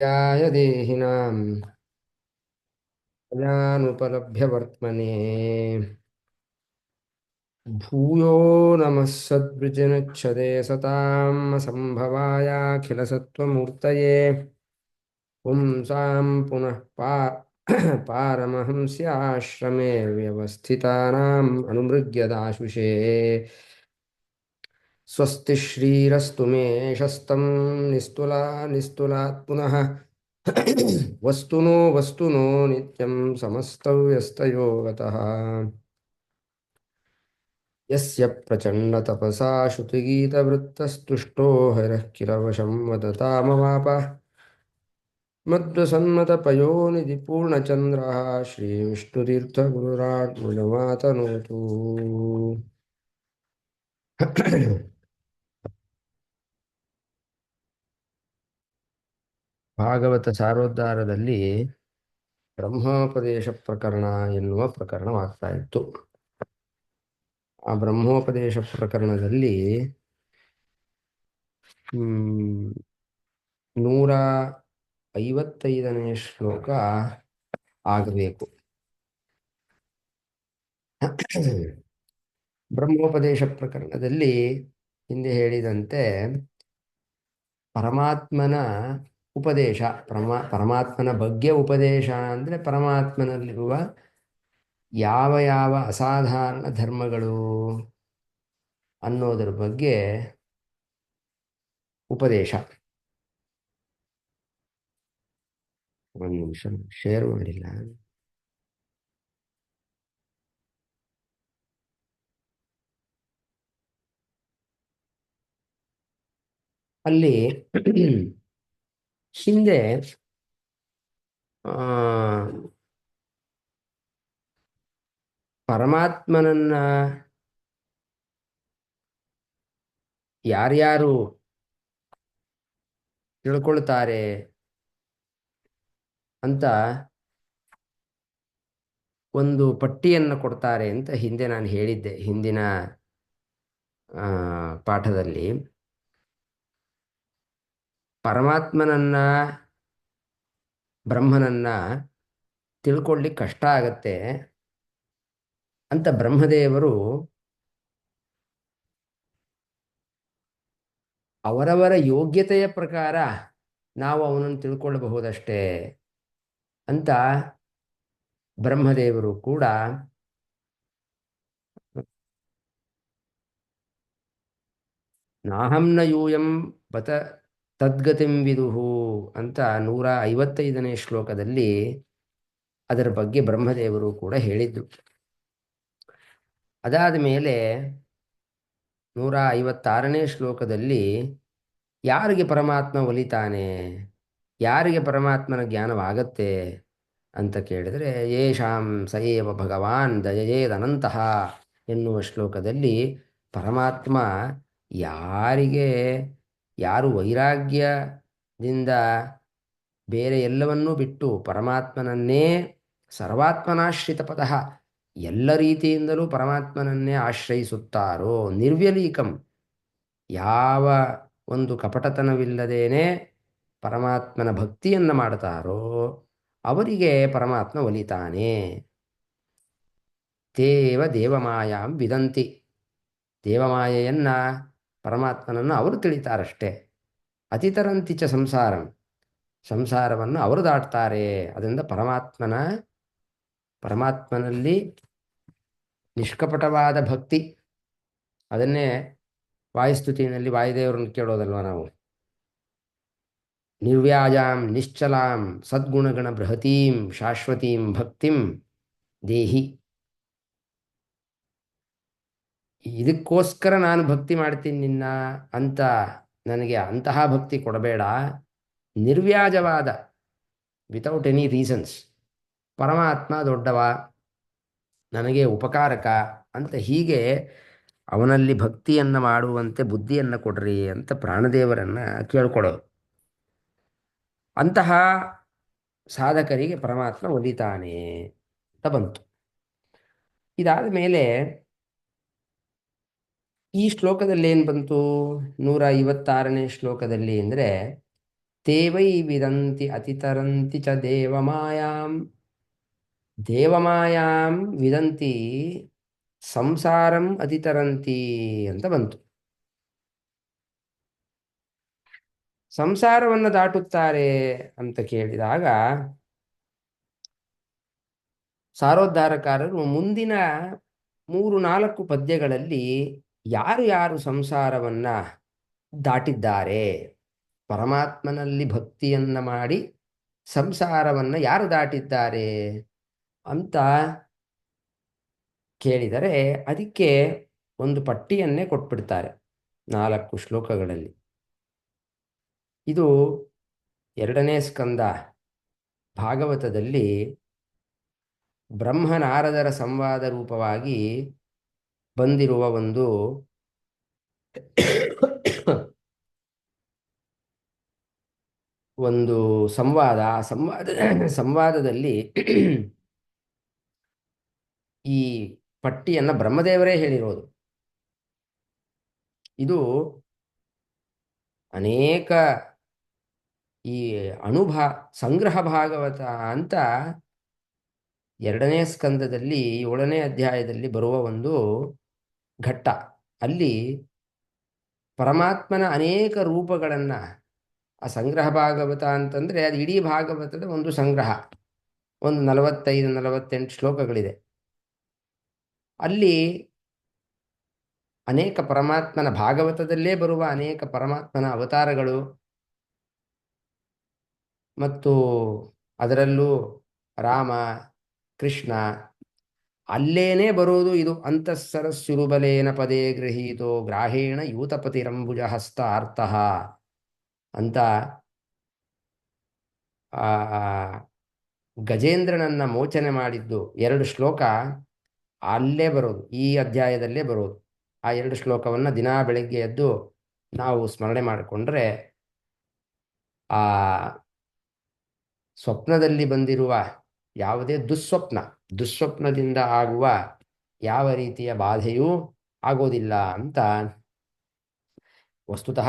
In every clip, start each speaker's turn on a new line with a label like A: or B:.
A: याय देहिनां कल्याणुपलभ्य वर्त्मने भूयो नमः सद्वृजनच्छदे सतां असम्भवायाखिलसत्त्वमूर्तये पुंसां पुनः पारमहंस्याश्रमे व्यवस्थितानाम् अनुमृग्यदाशुषे स्वस्ति श्रीरस्तु मे शस्तं निस्तुलात् पुनः वस्तुनो नित्यं समस्तव्यस्तयो गतः यस्य प्रचण्डतपसा श्रुतिगीतवृत्तस्तुष्टो हरः किरवशं वदतामवाप मद्वसन्मतपयोनिधिपूर्णचन्द्रः श्रीविष्णुतीर्थगुरुराट्मुनिमातनोतु ಭಾಗವತ ಸಾರೋದ್ಧಾರದಲ್ಲಿ ಬ್ರಹ್ಮೋಪದೇಶ ಪ್ರಕರಣ ಎನ್ನುವ ಪ್ರಕರಣವಾಗ್ತಾ ಇತ್ತು. ಆ ಬ್ರಹ್ಮೋಪದೇಶ ಪ್ರಕರಣದಲ್ಲಿ 155ನೇ ಶ್ಲೋಕ ಆಗಬೇಕು. ಬ್ರಹ್ಮೋಪದೇಶ ಪ್ರಕರಣದಲ್ಲಿ ಹಿಂದೆ ಹೇಳಿದಂತೆ ಪರಮಾತ್ಮನ ಉಪದೇಶ, ಪರಮಾತ್ಮನ ಬಗ್ಗೆ ಉಪದೇಶ ಅಂದರೆ ಪರಮಾತ್ಮನಲ್ಲಿರುವ ಯಾವ ಯಾವ ಅಸಾಧಾರಣ ಧರ್ಮಗಳು ಅನ್ನೋದರ ಬಗ್ಗೆ ಉಪದೇಶ. ಒಂದು ನಿಮಿಷ ಶೇರ್ ಮಾಡಿಲ್ಲ. ಅಲ್ಲಿ ಹಿಂದೆ ಪರಮಾತ್ಮನನ್ನ ಯಾರ್ಯಾರು ತಿಳ್ಕೊಳ್ತಾರೆ ಅಂತ ಒಂದು ಪಟ್ಟಿಯನ್ನು ಕೊಡ್ತಾರೆ ಅಂತ ಹಿಂದೆ ನಾನು ಹೇಳಿದ್ದೆ. ಹಿಂದಿನ ಪಾಠದಲ್ಲಿ ಪರಮಾತ್ಮನನ್ನ ಬ್ರಹ್ಮನನ್ನ ತಿಳ್ಕೊಳ್ಳಿಕ್ಕೆ ಕಷ್ಟ ಆಗತ್ತೆ ಅಂತ ಬ್ರಹ್ಮದೇವರು ಅವರವರ ಯೋಗ್ಯತೆಯ ಪ್ರಕಾರ ನಾವು ಅವನನ್ನು ತಿಳ್ಕೊಳ್ಳಬಹುದಷ್ಟೇ ಅಂತ ಬ್ರಹ್ಮದೇವರು ಕೂಡ ನಾಹಂನ ಯೂಯಂ ಬತ ತದ್ಗತಿಂ ವಿದುಹು ಅಂತ 155ನೇ ಶ್ಲೋಕದಲ್ಲಿ ಅದರ ಬಗ್ಗೆ ಬ್ರಹ್ಮದೇವರು ಕೂಡ ಹೇಳಿದ್ರು. ಅದಾದ ಮೇಲೆ 156ನೇ ಶ್ಲೋಕದಲ್ಲಿ ಯಾರಿಗೆ ಪರಮಾತ್ಮ ಒಲಿತಾನೆ, ಯಾರಿಗೆ ಪರಮಾತ್ಮನ ಜ್ಞಾನವಾಗತ್ತೆ ಅಂತ ಕೇಳಿದರೆ ಯೇಷಾಂ ಸಯೇವ ಭಗವಾನ್ ದಯಯೇದನಂತಹ ಎನ್ನುವ ಶ್ಲೋಕದಲ್ಲಿ ಪರಮಾತ್ಮ ಯಾರು ವೈರಾಗ್ಯದಿಂದ ಬೇರೆ ಎಲ್ಲವನ್ನೂ ಬಿಟ್ಟು ಪರಮಾತ್ಮನನ್ನೇ ಸರ್ವಾತ್ಮನಾಶ್ರಿತ ಪದಃ ಎಲ್ಲ ರೀತಿಯಿಂದಲೂ ಪರಮಾತ್ಮನನ್ನೇ ಆಶ್ರಯಿಸುತ್ತಾರೋ, ನಿರ್ವ್ಯಲೀಕಂ ಯಾವ ಒಂದು ಕಪಟತನವಿಲ್ಲದೇನೆ ಪರಮಾತ್ಮನ ಭಕ್ತಿಯನ್ನು ಮಾಡ್ತಾರೋ ಅವರಿಗೆ ಪರಮಾತ್ಮ ಒಲಿತಾನೆ. ತೇವ ದೇವಮಾಯಾಂ ವಿದಂತಿ, ದೇವಮಾಯೆಯನ್ನ ಪರಮಾತ್ಮನನ್ನು ಅವರು ತಿಳಿತಾರಷ್ಟೇ. ಅತಿತರಂತಿಚ ಸಂಸಾರವನ್ನು ಅವರು ದಾಟ್ತಾರೆ. ಅದರಿಂದ ಪರಮಾತ್ಮನಲ್ಲಿ ನಿಷ್ಕಪಟವಾದ ಭಕ್ತಿ, ಅದನ್ನೇ ವಾಯುಸ್ತುತಿನಲ್ಲಿ ವಾಯುದೇವರನ್ನು ಕೇಳೋದಲ್ವ ನಾವು. ನಿರ್ವ್ಯಾಜಾಂ ನಿಶ್ಚಲಾಂ ಸದ್ಗುಣಗಣ ಬೃಹತೀಂ ಶಾಶ್ವತೀಂ ಭಕ್ತಿಂ ದೇಹಿ. ಇದಕ್ಕೋಸ್ಕರ ನಾನು ಭಕ್ತಿ ಮಾಡ್ತೀನಿ ನಿನ್ನ ಅಂತ ನನಗೆ ಅಂತಹ ಭಕ್ತಿ ಕೊಡಬೇಡ. ನಿರ್ವ್ಯಾಜವಾದ, ವಿತೌಟ್ ಎನಿ ರೀಸನ್ಸ್, ಪರಮಾತ್ಮ ದೊಡ್ಡವ, ನನಗೆ ಉಪಕಾರಕ ಅಂತ ಹೀಗೆ ಅವನಲ್ಲಿ ಭಕ್ತಿಯನ್ನು ಮಾಡುವಂತೆ ಬುದ್ಧಿಯನ್ನು ಕೊಡ್ರಿ ಅಂತ ಪ್ರಾಣದೇವರನ್ನು ಕೇಳ್ಕೊಳ್ಳೋದು. ಅಂತಹ ಸಾಧಕರಿಗೆ ಪರಮಾತ್ಮ ಒಲಿತಾನೆ ಅಂತ ಬಂತು. ಇದಾದ ಮೇಲೆ ಈ ಶ್ಲೋಕದಲ್ಲಿ ಏನು ಬಂತು? 156ನೇ ಶ್ಲೋಕದಲ್ಲಿ ಅಂದರೆ ತೇ ವೈ ವಿದಂತಿ ಅತಿತರಂತಿ ಚ ದೇವಮಾಯಾಂ ದೇವಮಾಯಾಂ ವಿದಂತಿ ಸಂಸಾರಂ ಅತಿತರಂತಿ ಅಂತ ಬಂತು. ಸಂಸಾರವನ್ನು ದಾಟುತ್ತಾರೆ ಅಂತ ಕೇಳಿದಾಗ ಸಾರೋದ್ಧಾರಕಾರರು ಮುಂದಿನ 3-4 ಪದ್ಯಗಳಲ್ಲಿ ಯಾರು ಯಾರು ಸಂಸಾರವನ್ನ ದಾಟಿದ್ದಾರೆ, ಪರಮಾತ್ಮನಲ್ಲಿ ಭಕ್ತಿಯನ್ನ ಮಾಡಿ ಸಂಸಾರವನ್ನ ಯಾರು ದಾಟಿದ್ದಾರೆ ಅಂತ ಕೇಳಿದರೆ ಅದಕ್ಕೆ ಒಂದು ಪಟ್ಟಿಯನ್ನೇ ಕೊಟ್ಬಿಡ್ತಾರೆ 4 ಶ್ಲೋಕಗಳಲ್ಲಿ. ಇದು 2ನೇ ಸ್ಕಂದ ಭಾಗವತದಲ್ಲಿ ಬ್ರಹ್ಮನಾರದರ ಸಂವಾದ ರೂಪವಾಗಿ ಬಂದಿರುವ ಒಂದು ಸಂವಾದ. ಸಂವಾದದಲ್ಲಿ ಈ ಪಟ್ಟಿಯನ್ನ ಬ್ರಹ್ಮದೇವರೇ ಹೇಳಿರೋದು. ಇದು ಅನೇಕ ಈ ಸಂಗ್ರಹ ಭಾಗವತ ಅಂತ 2ನೇ ಸ್ಕಂದದಲ್ಲಿ 7ನೇ ಅಧ್ಯಾಯದಲ್ಲಿ ಬರುವ ಒಂದು ಘಟ್ಟ. ಅಲ್ಲಿ ಪರಮಾತ್ಮನ ಅನೇಕ ರೂಪಗಳನ್ನ, ಆ ಸಂಗ್ರಹ ಭಾಗವತ ಅಂತಂದ್ರೆ ಅದು ಇಡೀ ಭಾಗವತದ ಒಂದು ಸಂಗ್ರಹ, ಒಂದು 45-48 ಶ್ಲೋಕಗಳಿದೆ. ಅಲ್ಲಿ ಅನೇಕ ಪರಮಾತ್ಮನ, ಭಾಗವತದಲ್ಲೇ ಬರುವ ಅನೇಕ ಪರಮಾತ್ಮನ ಅವತಾರಗಳು ಮತ್ತು ಅದರಲ್ಲೂ ರಾಮ ಕೃಷ್ಣ ಅಲ್ಲೇನೇ ಬರೋದು. ಇದು ಅಂತಃಸರಸ್ಸುರುಬಲೇನ ಪದೇ ಗೃಹೀತೋ ಗ್ರಾಹೇಣ ಯೂತಪತಿರಂಬುಜ ಹಸ್ತ ಅರ್ಥಃ ಅಂತ ಆ ಗಜೇಂದ್ರನನ್ನ ಮೋಚನೆ ಮಾಡಿದ್ದು 2 ಶ್ಲೋಕ ಅಲ್ಲೇ ಬರೋದು, ಈ ಅಧ್ಯಾಯದಲ್ಲೇ ಬರೋದು. ಆ 2 ಶ್ಲೋಕವನ್ನು ದಿನಾ ಬೆಳಗ್ಗೆ ಎದ್ದು ನಾವು ಸ್ಮರಣೆ ಮಾಡಿಕೊಂಡ್ರೆ ಆ ಸ್ವಪ್ನದಲ್ಲಿ ಬಂದಿರುವ ಯಾವುದೇ ದುಸ್ವಪ್ನದಿಂದ ಆಗುವ ಯಾವ ರೀತಿಯ ಬಾಧೆಯೂ ಆಗೋದಿಲ್ಲ ಅಂತ. ವಸ್ತುತಃ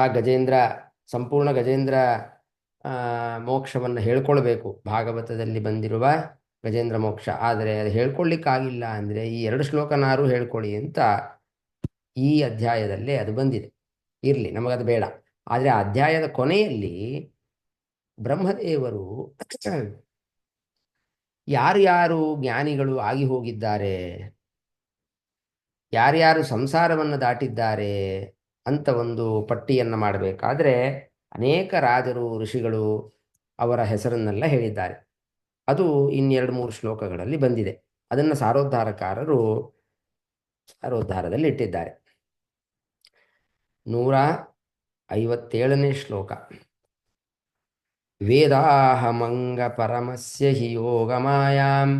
A: ಸಂಪೂರ್ಣ ಗಜೇಂದ್ರ ಮೋಕ್ಷವನ್ನು ಹೇಳ್ಕೊಳ್ಬೇಕು, ಭಾಗವತದಲ್ಲಿ ಬಂದಿರುವ ಗಜೇಂದ್ರ ಮೋಕ್ಷ. ಆದರೆ ಅದು ಹೇಳ್ಕೊಳ್ಳಿಕ್ಕಾಗಿಲ್ಲ ಅಂದರೆ ಈ 2 ಶ್ಲೋಕನಾರು ಹೇಳ್ಕೊಳ್ಳಿ ಅಂತ ಈ ಅಧ್ಯಾಯದಲ್ಲೇ ಅದು ಬಂದಿದೆ. ಇರಲಿ, ನಮಗದು ಬೇಡ. ಆದರೆ ಆ ಅಧ್ಯಾಯದ ಕೊನೆಯಲ್ಲಿ ಬ್ರಹ್ಮದೇವರು ಯಾರ್ಯಾರು ಜ್ಞಾನಿಗಳು ಆಗಿ ಹೋಗಿದ್ದಾರೆ, ಯಾರ್ಯಾರು ಸಂಸಾರವನ್ನು ದಾಟಿದ್ದಾರೆ ಅಂತ ಒಂದು ಪಟ್ಟಿಯನ್ನು ಮಾಡಬೇಕಾದ್ರೆ ಅನೇಕ ರಾಜರು ಋಷಿಗಳು ಅವರ ಹೆಸರನ್ನೆಲ್ಲ ಹೇಳಿದ್ದಾರೆ. ಅದು 2-3 ಶ್ಲೋಕಗಳಲ್ಲಿ ಬಂದಿದೆ. ಅದನ್ನು ಸಾರೋದ್ಧಾರಕಾರರು ಸಾರೋದ್ಧಾರದಲ್ಲಿ ಇಟ್ಟಿದ್ದಾರೆ. 157ನೇ ಶ್ಲೋಕ. ವೇದಾಹಮಂಗ ಪರಮಸ್ಯ ಹಿ ಯೋಗಮಾಯಾಂ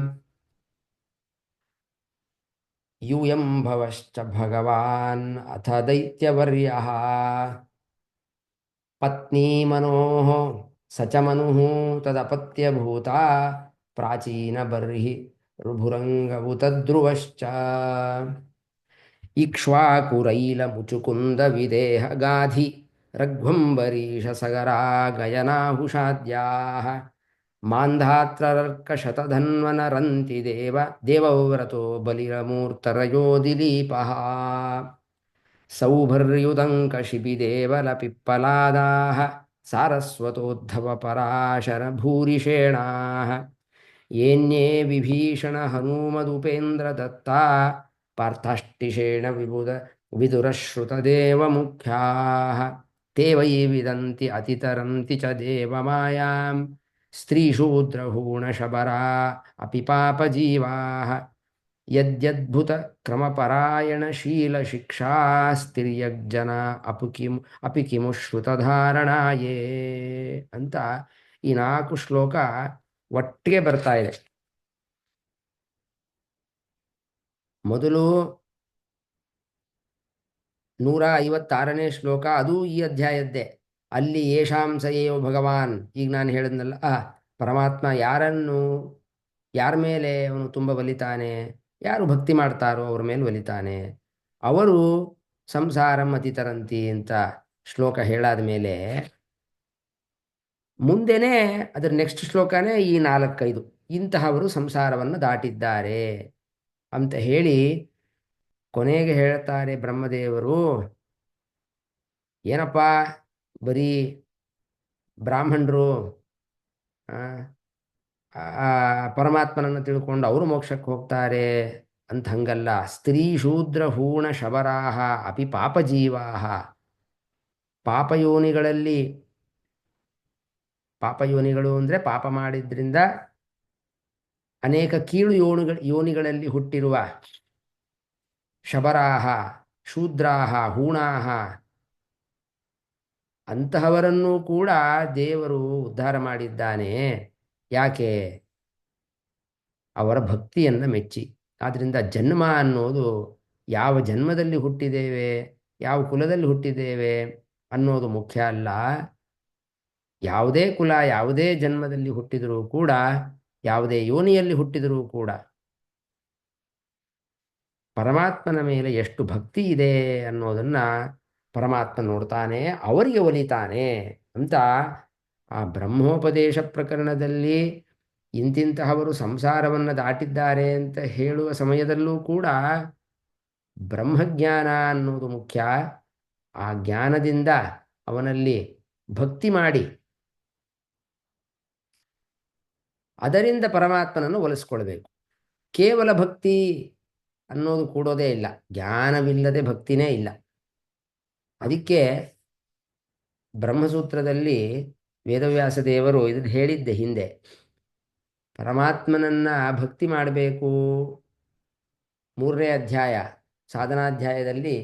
A: ಯೂಯಂ ಭವಶ್ಚ ಭಗವಾನ್ ಅಥ ದೈತ್ಯವರ್ಯಃ ಪತ್ನಿ ಮನೋಃ ಸ ಚ ಮನುಃ ತದಪತ್ಯಭೂತ ಪ್ರಾಚೀನ ಬರ್ಹಿ ರುಭುರಂಗವುತಧ್ರುವಶ್ಚ ಇಕ್ಷ್ವಾಕುರೈಲ ಮುಚುಕುಂದ ವಿದೇಹ ಗಾಧಿ ರಘ್ವಂಬರೀಷ ಸಗರಾ ಗಯನಾಹುಷಾದ್ಯಾಃ ಮಾಂಧಾತ್ರರ್ಕಶತಧನ್ವನರಂತಿ ದೇವವ್ರತೋ ಬಲಿರಮೂರ್ತರಯೋ ದಿಲೀಪಃ ಸೌಭರ್ಯುದಂಕಶಿಬಿದೇವಲಪಿಪ್ಪಲಾದಾಃ ಸಾರಸ್ವತೋದ್ಧವ ಪರಾಶರ ಭೂರಿಷೇಣಾಃ ಏನ್ಯೇ ವಿಭೀಷಣ ಹನೂಮದುಪೇಂದ್ರ ದತ್ತಾ ಪಾರ್ಥಾಷ್ಟಿಷೇಣ ವಿದುರಶ್ರುತದೇವ ಮುಖ್ಯಾಃ ತೇ ವೈ ವಿದಂತಿ ಅತಿತರಂತಿ ಚ ದೇವಮಾಯಾಂ ಸ್ತ್ರೀಶೂದ್ರಹೂಣಶಬರಾ ಅಪಿ ಪಾಪಜೀವಾಃ ಯದ್ಯದ್ಭುತ ಕ್ರಮಪರಾಯಣಶೀಲ ಶಿಕ್ಷಾಸ್ತಿರ್ಯಜ್ಜನ ಅಪಿ ಕಿಮು ಶ್ರುತಧಾರಣಾಯೇ ಅಂತ ಈ 4 ಶ್ಲೋಕ ಒಟ್ಟಿಗೆ ಬರ್ತಾ ಇದೆ. ಮೊದಲು 156ನೇ ಶ್ಲೋಕ, ಅದು ಈ ಅಧ್ಯಾಯದ್ದೇ. ಅಲ್ಲಿ ಯೇಷಾಂ ಸಯೇವ ಭಗವಾನ್, ಈಗ ನಾನು ಹೇಳಿದ್ನಲ್ಲ, ಪರಮಾತ್ಮ ಯಾರ ಮೇಲೆ ಅವನು ತುಂಬ ಒಲಿತಾನೆ, ಯಾರು ಭಕ್ತಿ ಮಾಡ್ತಾರೋ ಅವ್ರ ಮೇಲೆ ಒಲಿತಾನೆ, ಅವರು ಸಂಸಾರಂ ಅತಿತರಂತಿ ಅಂತ ಶ್ಲೋಕ ಹೇಳಾದ ಮೇಲೆ ಮುಂದೆನೇ ಅದರ ನೆಕ್ಸ್ಟ್ ಶ್ಲೋಕನೇ ಈ 4-5 ಇಂತಹವರು ಸಂಸಾರವನ್ನು ದಾಟಿದ್ದಾರೆ ಅಂತ ಹೇಳಿ ಕೊನೆಗೆ ಹೇಳ್ತಾರೆ ಬ್ರಹ್ಮದೇವರು, ಏನಪ್ಪ ಬರೀ ಬ್ರಾಹ್ಮಣರು ಆ, ಆ ಪರಮಾತ್ಮನನ್ನು ತಿಳ್ಕೊಂಡು ಅವರು ಮೋಕ್ಷಕ್ಕೆ ಹೋಗ್ತಾರೆ ಅಂತ ಹಂಗಲ್ಲ. ಸ್ತ್ರೀ ಶೂದ್ರ ಹೂಣ ಶಬರಾಹ ಅಪಿ ಪಾಪಜೀವಾಹ, ಪಾಪಯೋನಿಗಳಲ್ಲಿ, ಪಾಪಯೋನಿಗಳು ಅಂದರೆ ಪಾಪ ಮಾಡಿದ್ರಿಂದ ಅನೇಕ ಕೀಳು ಯೋನಿಗಳಲ್ಲಿ ಹುಟ್ಟಿರುವ ಶಬರಾಹ, ಶೂದ್ರಾಹ, ಹೂಣಾಹ ಅಂತಹವರನ್ನೂ ಕೂಡ ದೇವರು ಉದ್ಧಾರ ಮಾಡಿದ್ದಾನೆ. ಯಾಕೆ? ಅವರ ಭಕ್ತಿಯನ್ನು ಮೆಚ್ಚಿ. ಆದ್ದರಿಂದ ಜನ್ಮ ಅನ್ನೋದು ಯಾವ ಜನ್ಮದಲ್ಲಿ ಹುಟ್ಟಿದ್ದೇವೆ, ಯಾವ ಕುಲದಲ್ಲಿ ಹುಟ್ಟಿದ್ದೇವೆ ಅನ್ನೋದು ಮುಖ್ಯ ಅಲ್ಲ. ಯಾವುದೇ ಕುಲ, ಯಾವುದೇ ಜನ್ಮದಲ್ಲಿ ಹುಟ್ಟಿದರೂ ಕೂಡ, ಯಾವುದೇ ಯೋನಿಯಲ್ಲಿ ಹುಟ್ಟಿದರೂ ಕೂಡ ಪರಮಾತ್ಮನ ಮೇಲೆ ಎಷ್ಟು ಭಕ್ತಿ ಇದೆ ಅನ್ನೋದನ್ನು ಪರಮಾತ್ಮ ನೋಡ್ತಾನೆ, ಅವರಿಗೆ ಒಲಿತಾನೆ ಅಂತ ಆ ಬ್ರಹ್ಮೋಪದೇಶ ಪ್ರಕರಣದಲ್ಲಿ ಇಂತಿಂತಹವರು ಸಂಸಾರವನ್ನು ದಾಟಿದ್ದಾರೆ ಅಂತ ಹೇಳುವ ಸಮಯದಲ್ಲೂ ಕೂಡ ಬ್ರಹ್ಮಜ್ಞಾನ ಅನ್ನೋದು ಮುಖ್ಯ. ಆ ಜ್ಞಾನದಿಂದ ಅವನಲ್ಲಿ ಭಕ್ತಿ ಮಾಡಿ ಅದರಿಂದ ಪರಮಾತ್ಮನನ್ನು ಒಲಿಸ್ಕೊಳ್ಬೇಕು. ಕೇವಲ ಭಕ್ತಿ ಅನ್ನೋದು ಕೂಡೋದೇ ಇಲ್ಲ, ಜ್ಞಾನವಿಲ್ಲದೆ ಭಕ್ತಿನೇ ಇಲ್ಲ. ಅದಕ್ಕೆ ಬ್ರಹ್ಮಸೂತ್ರದಲ್ಲಿ ವೇದವ್ಯಾಸ ದೇವರು ಇದನ್ನು ಹೇಳಿದ್ದೆ ಹಿಂದೆ, ಪರಮಾತ್ಮನನ್ನ ಭಕ್ತಿ ಮಾಡಬೇಕು. 3ನೇ ಅಧ್ಯಾಯ ಸಾಧನಾಧ್ಯಾಯದಲ್ಲಿ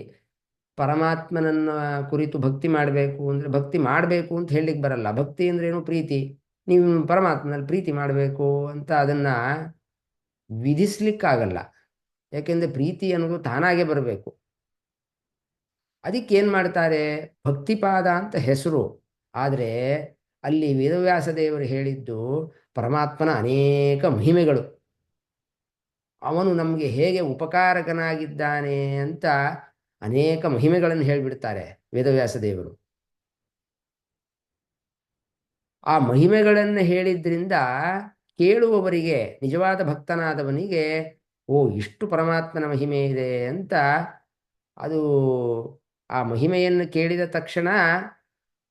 A: ಪರಮಾತ್ಮನನ್ನ ಕುರಿತು ಭಕ್ತಿ ಮಾಡಬೇಕು ಅಂದರೆ, ಭಕ್ತಿ ಮಾಡಬೇಕು ಅಂತ ಹೇಳಲಿಕ್ಕೆ ಬರಲ್ಲ. ಭಕ್ತಿ ಅಂದ್ರೇನು? ಪ್ರೀತಿ. ನೀವು ಪರಮಾತ್ಮನಲ್ಲಿ ಪ್ರೀತಿ ಮಾಡಬೇಕು ಅಂತ ಅದನ್ನು ವಿಧಿಸ್ಲಿಕ್ಕಾಗಲ್ಲ. ಯಾಕೆಂದರೆ ಪ್ರೀತಿ ಅನ್ನೋದು ತಾನಾಗೆ ಬರಬೇಕು. ಅದಕ್ಕೆ ಏನು ಮಾಡ್ತಾರೆ? ಭಕ್ತಿಪಾದ ಅಂತ ಹೆಸರು. ಆದರೆ ಅಲ್ಲಿ ವೇದವ್ಯಾಸ ದೇವರು ಹೇಳಿದ್ದು ಪರಮಾತ್ಮನ ಅನೇಕ ಮಹಿಮೆಗಳು, ಅವನು ನಮಗೆ ಹೇಗೆ ಉಪಕಾರಕನಾಗಿದ್ದಾನೆ ಅಂತ ಅನೇಕ ಮಹಿಮೆಗಳನ್ನು ಹೇಳಿಬಿಡ್ತಾರೆ ವೇದವ್ಯಾಸ ದೇವರು. ಆ ಮಹಿಮೆಗಳನ್ನು ಹೇಳಿದ್ರಿಂದ ಕೇಳುವವರಿಗೆ, ನಿಜವಾದ ಭಕ್ತನಾದವನಿಗೆ, ಓ ಇಷ್ಟು ಪರಮಾತ್ಮನ ಮಹಿಮೆ ಇದೆ ಅಂತ ಅದು ಆ ಮಹಿಮೆಯನ್ನು ಕೇಳಿದ ತಕ್ಷಣ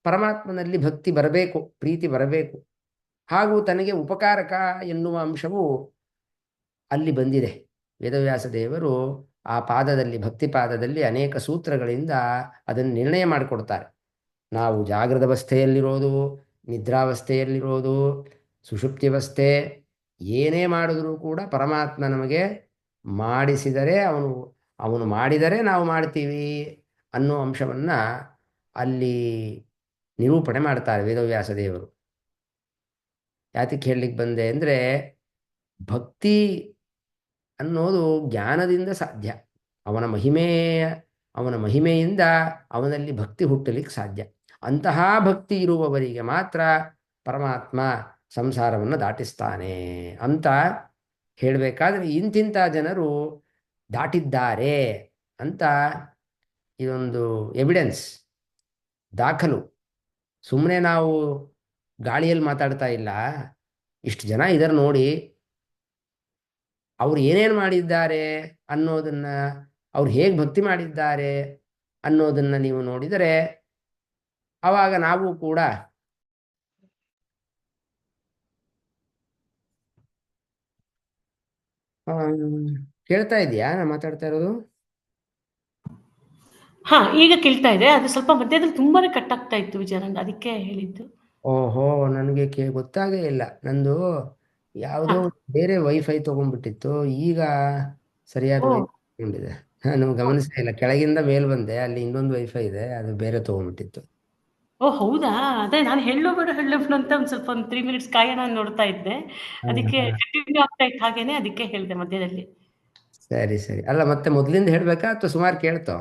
A: ಪರಮಾತ್ಮನಲ್ಲಿ ಭಕ್ತಿ ಬರಬೇಕು, ಪ್ರೀತಿ ಬರಬೇಕು. ಹಾಗೂ ತನಗೆ ಉಪಕಾರಕ ಎನ್ನುವ ಅಂಶವು ಅಲ್ಲಿ ಬಂದಿದೆ. ವೇದವ್ಯಾಸ ದೇವರು ಆ ಪಾದದಲ್ಲಿ, ಭಕ್ತಿ ಪಾದದಲ್ಲಿ ಅನೇಕ ಸೂತ್ರಗಳಿಂದ ಅದನ್ನು ನಿರ್ಣಯ ಮಾಡಿಕೊಡ್ತಾರೆ. ನಾವು ಜಾಗೃತ ಅವಸ್ಥೆಯಲ್ಲಿರೋದು, ನಿದ್ರಾವಸ್ಥೆಯಲ್ಲಿರೋದು, ಸುಷುಪ್ತಿಯವಸ್ಥೆ, ಏನೇ ಮಾಡಿದ್ರೂ ಕೂಡ ಪರಮಾತ್ಮ ನಮಗೆ ಮಾಡಿಸಿದರೆ, ಅವನು ಮಾಡಿದರೆ ನಾವು ಮಾಡ್ತೀವಿ ಅನ್ನೋ ಅಂಶವನ್ನು ಅಲ್ಲಿ ನಿರೂಪಣೆ ಮಾಡ್ತಾರೆ ವೇದವ್ಯಾಸ ದೇವರು. ಯಾತಕ್ಕೆ ಹೇಳಲಿಕ್ಕೆ ಬಂದೆ ಅಂದರೆ, ಭಕ್ತಿ ಅನ್ನೋದು ಜ್ಞಾನದಿಂದ ಸಾಧ್ಯ. ಅವನ ಮಹಿಮೆಯಿಂದ ಅವನಲ್ಲಿ ಭಕ್ತಿ ಹುಟ್ಟಲಿಕ್ಕೆ ಸಾಧ್ಯ. ಅಂತಹ ಭಕ್ತಿ ಇರುವವರಿಗೆ ಮಾತ್ರ ಪರಮಾತ್ಮ ಸಂಸಾರವನ್ನು ದಾಟಿಸ್ತಾನೆ ಅಂತ ಹೇಳಬೇಕಾದ್ರೆ, ಇಂತಿಂಥ ಜನರು ದಾಟಿದ್ದಾರೆ ಅಂತ ಇದೊಂದು ಎವಿಡೆನ್ಸ್, ದಾಖಲು. ಸುಮ್ಮನೆ ನಾವು ಗಾಳಿಯಲ್ಲಿ ಮಾತಾಡ್ತಾ ಇಲ್ಲ. ಇಷ್ಟು ಜನ ಇದರ ನೋಡಿ, ಅವ್ರು ಏನೇನು ಮಾಡಿದ್ದಾರೆ ಅನ್ನೋದನ್ನ, ಅವ್ರು ಹೇಗೆ ಭಕ್ತಿ ಮಾಡಿದ್ದಾರೆ ಅನ್ನೋದನ್ನು ನೀವು ನೋಡಿದರೆ ಆವಾಗ ನಾವು ಕೂಡ ಕೇಳ್ತಾ ಇದೆಯಾ ನಾನು ಮಾತಾಡ್ತಾ ಇರೋದು?
B: ಹಾ, ಈಗ ಕೇಳ್ತಾ ಇದೆ. ಅದು ಸ್ವಲ್ಪ ಮಧ್ಯದಲ್ಲಿ ತುಂಬಾನೇ ಕಟ್ ಆಗ್ತಾ ಇತ್ತು ವಿಜಯಾನಂದ್, ಅದಕ್ಕೆ ಹೇಳಿದ್ದು.
A: ಓಹೋ, ನನಗೆ ಗೊತ್ತಾಗೇ ಇಲ್ಲ. ನಂದು ಯಾವುದೋ
B: ಹಾ.
A: ಬೇರೆ ವೈಫೈ ತೊಗೊಂಡ್ಬಿಟ್ಟಿತ್ತು. ಈಗ ಸರಿಯಾದ
B: ಓ
A: ವೈಫೈ ತಗೊಂಡಿದೆ. ನಾನು ಗಮನಿಸ್ತಾ ಇಲ್ಲ. ಕೆಳಗಿಂದ ಮೇಲ್ ಬಂದೆ, ಅಲ್ಲಿ ಇನ್ನೊಂದು ವೈಫೈ ಇದೆ, ಅದು ಬೇರೆ ತೊಗೊಂಡ್ಬಿಟ್ಟಿತ್ತು.
B: ಓ ಹೌದಾ? ಅದೇ ನಾನು ಹೇಳೋ ಬೇಡ ಅಂತ ಒಂದು ಸ್ವಲ್ಪ 3 ಮಿನಿಟ್ಸ್ ಕಾಯೋಣ ಅಂತ ನೋಡ್ತಾ ಇದ್ದೆ. ಅದಕ್ಕೆ ಕಂಟಿನ್ಯೂ ಆಗ್ತಾ ಇತ್ತು ಹಾಗೇನೆ, ಅದಕ್ಕೆ ಹೇಳಿದೆ ಮಧ್ಯದಲ್ಲಿ.
A: ಸರಿ ಸರಿ. ಅಲ್ಲ, ಮತ್ತೆ ಮೊದಲಿಂದ ಹೇಳ್ಬೇಕಾ ಅಥವಾ ಸುಮಾರು ಕೇಳ್ತೋ?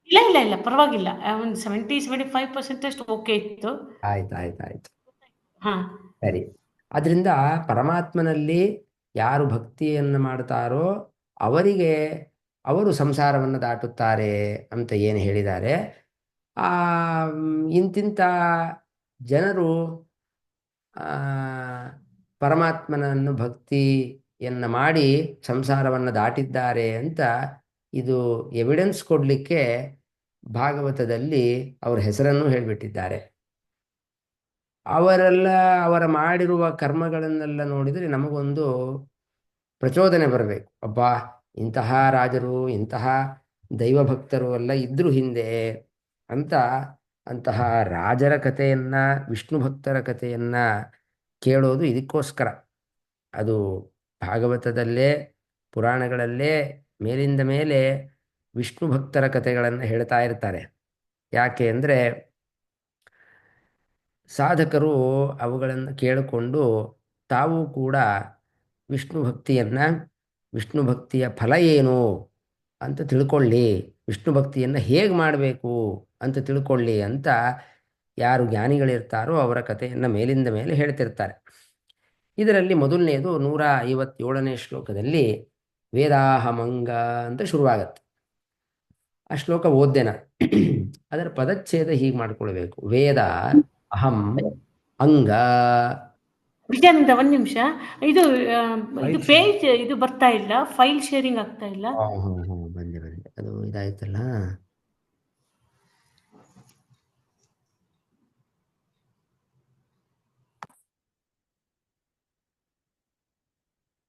B: ಇಲ್ಲ ಪರವಾಗಿಲ್ಲ. ಒಂದು 75% ಅಷ್ಟು ಓಕೆ ಇತ್ತು.
A: ಆಯ್ತು.
B: ಹಾ.
A: ಸರಿ. ಅದರಿಂದ ಪರಮಾತ್ಮನಲ್ಲಿ ಯಾರು ಭಕ್ತಿಯನ್ನು ಮಾಡ್ತಾರೋ ಅವರಿಗೆ, ಅವರು ಸಂಸಾರವನ್ನು ದಾಟುತ್ತಾರೆ ಅಂತ ಏನು ಹೇಳಿದ್ದಾರೆ. ಇಂತಿಂಥ ಜನರು ಆ, ಪರಮಾತ್ಮನನ್ನು ಭಕ್ತಿಯನ್ನು ಮಾಡಿ ಸಂಸಾರವನ್ನು ದಾಟಿದ್ದಾರೆ ಅಂತ ಇದು ಎವಿಡೆನ್ಸ್ ಕೊಡಲಿಕ್ಕೆ ಭಾಗವತದಲ್ಲಿ ಅವರ ಹೆಸರನ್ನು ಹೇಳಿಬಿಟ್ಟಿದ್ದಾರೆ. ಅವರೆಲ್ಲ ಅವರ ಮಾಡಿರುವ ಕರ್ಮಗಳನ್ನೆಲ್ಲ ನೋಡಿದರೆ ನಮಗೊಂದು ಪ್ರಚೋದನೆ ಬರಬೇಕು. ಅಬ್ಬಾ, ಇಂತಹ ರಾಜರು ಇಂತಹ ದೈವಭಕ್ತರು ಎಲ್ಲ ಇದ್ರು ಹಿಂದೆ ಅಂತ. ಅಂತಹ ರಾಜರ ಕಥೆಯನ್ನ, ವಿಷ್ಣು ಭಕ್ತರ ಕಥೆಯನ್ನ ಕೇಳೋದು ಇದಕ್ಕೋಸ್ಕರ. ಅದು ಭಾಗವತದಲ್ಲೇ ಪುರಾಣಗಳಲ್ಲೇ ಮೇಲಿಂದ ಮೇಲೆ ವಿಷ್ಣು ಭಕ್ತರ ಕಥೆಗಳನ್ನು ಹೇಳ್ತಾ ಇರ್ತಾರೆ. ಯಾಕೆ ಅಂದರೆ ಸಾಧಕರು ಅವುಗಳನ್ನು ಕೇಳಿಕೊಂಡು ತಾವು ಕೂಡ ವಿಷ್ಣು ಭಕ್ತಿಯನ್ನು, ವಿಷ್ಣು ಭಕ್ತಿಯ ಫಲ ಏನು ಅಂತ ತಿಳ್ಕೊಳ್ಳಿ, ವಿಷ್ಣು ಭಕ್ತಿಯನ್ನು ಹೇಗೆ ಮಾಡಬೇಕು ಅಂತ ತಿಳ್ಕೊಳ್ಳಿ ಅಂತ ಯಾರು ಜ್ಞಾನಿಗಳಿರ್ತಾರೋ ಅವರ ಕಥೆಯನ್ನು ಮೇಲಿಂದ ಮೇಲೆ ಹೇಳ್ತಿರ್ತಾರೆ. ಇದರಲ್ಲಿ ಮೊದಲನೆಯದು 157ನೇ ಶ್ಲೋಕದಲ್ಲಿ ವೇದಾಹಮಂಗ ಅಂತ ಶುರುವಾಗತ್ತೆ. ಆ ಶ್ಲೋಕ ಓದ್ದೇನ ಅದರ ಪದಚ್ಛೇದ ಹೀಗೆ ಮಾಡ್ಕೊಳ್ಬೇಕು. ವೇದ ಅಹಂ ಅಂಗ.
B: ವಿಜಯಾನಂದ ಒಂದ್ ನಿಮಿಷ, ಇದು ಇದು ಪೇಜ್ ಇದು ಬರ್ತಾ ಇಲ್ಲ, ಫೈಲ್ ಶೇರಿಂಗ್ ಆಗ್ತಾ ಇಲ್ಲ.
A: ಬಂದೆ ಅದು ಇದಾಯ್ತಲ್ಲ.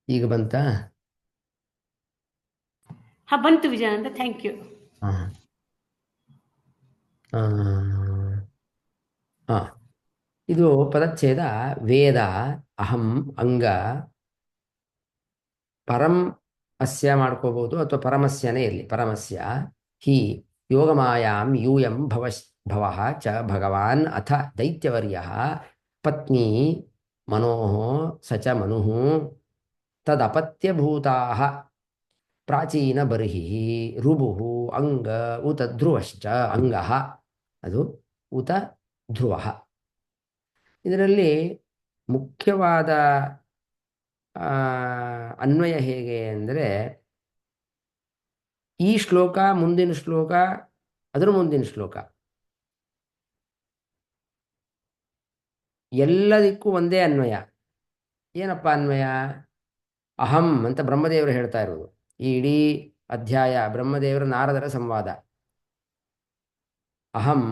A: ಈಗ ಬಂತಾ?
B: ಹಾ, ಬಂತು ವಿಜಯಾನಂದ, ಥ್ಯಾಂಕ್ ಯು.
A: ಹಾಂ ಹಾಂ, ಇದು ಪದಚ್ಛೇದ. ವೇದ ಅಹಂ ಅಂಗ. ಪರಂ ಅಸ್ಯ ಮಾಡ್ಕೋಬಹುದು ಅಥವಾ ಪರಮಸ್ಯನೇ ಇರಲಿ. ಪರಮಸ್ಯ ಹಿ ಯೋಗಮಾಯಾಂ ಯೂಯಂ ಭವಃ ಚ ಭಗವಾನ್ ಅಥ ದೈತ್ಯವರ್ಯ ಪತ್ನಿ ಮನೋಃ ಸ ಚ ಮನುಃ ತದಪತ್ಯಭೂತಾಃ ಪ್ರಾಚೀನ ಬರ್ಹಿ ರುಭುಃ ಅಂಗ ಉತ ಧ್ರುವಶ್ಚ. ಅಂಗಃ ಅದು ಉತ ಧ್ರುವಃ. ಇದರಲ್ಲಿ ಮುಖ್ಯವಾದ ಅನ್ವಯ ಹೇಗೆ ಅಂದರೆ, ಈ ಶ್ಲೋಕ, ಮುಂದಿನ ಶ್ಲೋಕ, ಅದರ ಮುಂದಿನ ಶ್ಲೋಕ ಎಲ್ಲದಕ್ಕೂ ಒಂದೇ ಅನ್ವಯ. ಏನಪ್ಪ ಅನ್ವಯ? ಅಹಂ ಅಂತ ಬ್ರಹ್ಮದೇವರು ಹೇಳ್ತಾ ಇರೋದು. ಈ ಇಡೀ ಅಧ್ಯಾಯ ಬ್ರಹ್ಮದೇವರ ನಾರದರ ಸಂವಾದ. ಅಹಂ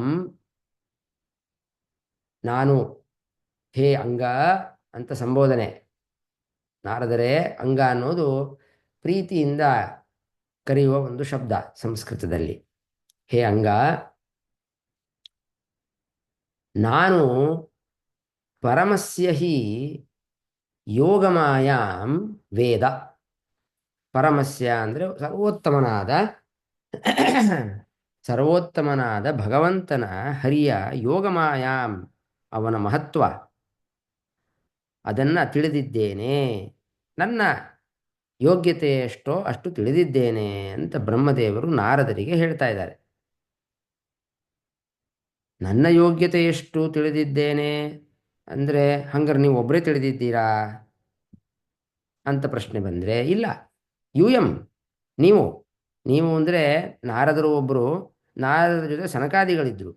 A: ನಾನು, ಹೇ ಅಂಗ ಅಂತ ಸಂಬೋಧನೆ. ನಾರದರೆ ಅಂಗ ಅನ್ನೋದು ಪ್ರೀತಿಯಿಂದ ಕರೆಯುವ ಒಂದು ಶಬ್ದ ಸಂಸ್ಕೃತದಲ್ಲಿ. ಹೇ ಅಂಗ, ನಾನು ಪರಮಸ್ಯ ಹಿ ಯೋಗಮಾಯಾಂ ವೇದ. ಪರಮಸ್ಯ ಅಂದರೆ ಸರ್ವೋತ್ತಮನಾದ ಭಗವಂತನ ಹರಿಯ ಯೋಗಮಾಯಾಂ, ಅವನ ಮಹತ್ವ ಅದನ್ನು ತಿಳಿದಿದ್ದೇನೆ. ನನ್ನ ಯೋಗ್ಯತೆ ಎಷ್ಟೋ ಅಷ್ಟು ತಿಳಿದಿದ್ದೇನೆ ಅಂತ ಬ್ರಹ್ಮದೇವರು ನಾರದರಿಗೆ ಹೇಳ್ತಾ ಇದ್ದಾರೆ. ನನ್ನ ಯೋಗ್ಯತೆ ಎಷ್ಟು ತಿಳಿದಿದ್ದೇನೆ ಅಂದರೆ ಹಂಗಾರೆ ನೀವು ಒಬ್ಬರೇ ತಿಳಿದಿದ್ದೀರಾ ಅಂತ ಪ್ರಶ್ನೆ ಬಂದರೆ, ಇಲ್ಲ, ಯೂಯಂ, ನೀವು ನೀವು ಅಂದರೆ ನಾರದರು ಒಬ್ಬರು, ನಾರದರ ಜೊತೆ ಸನಕಾದಿಗಳಿದ್ದರು.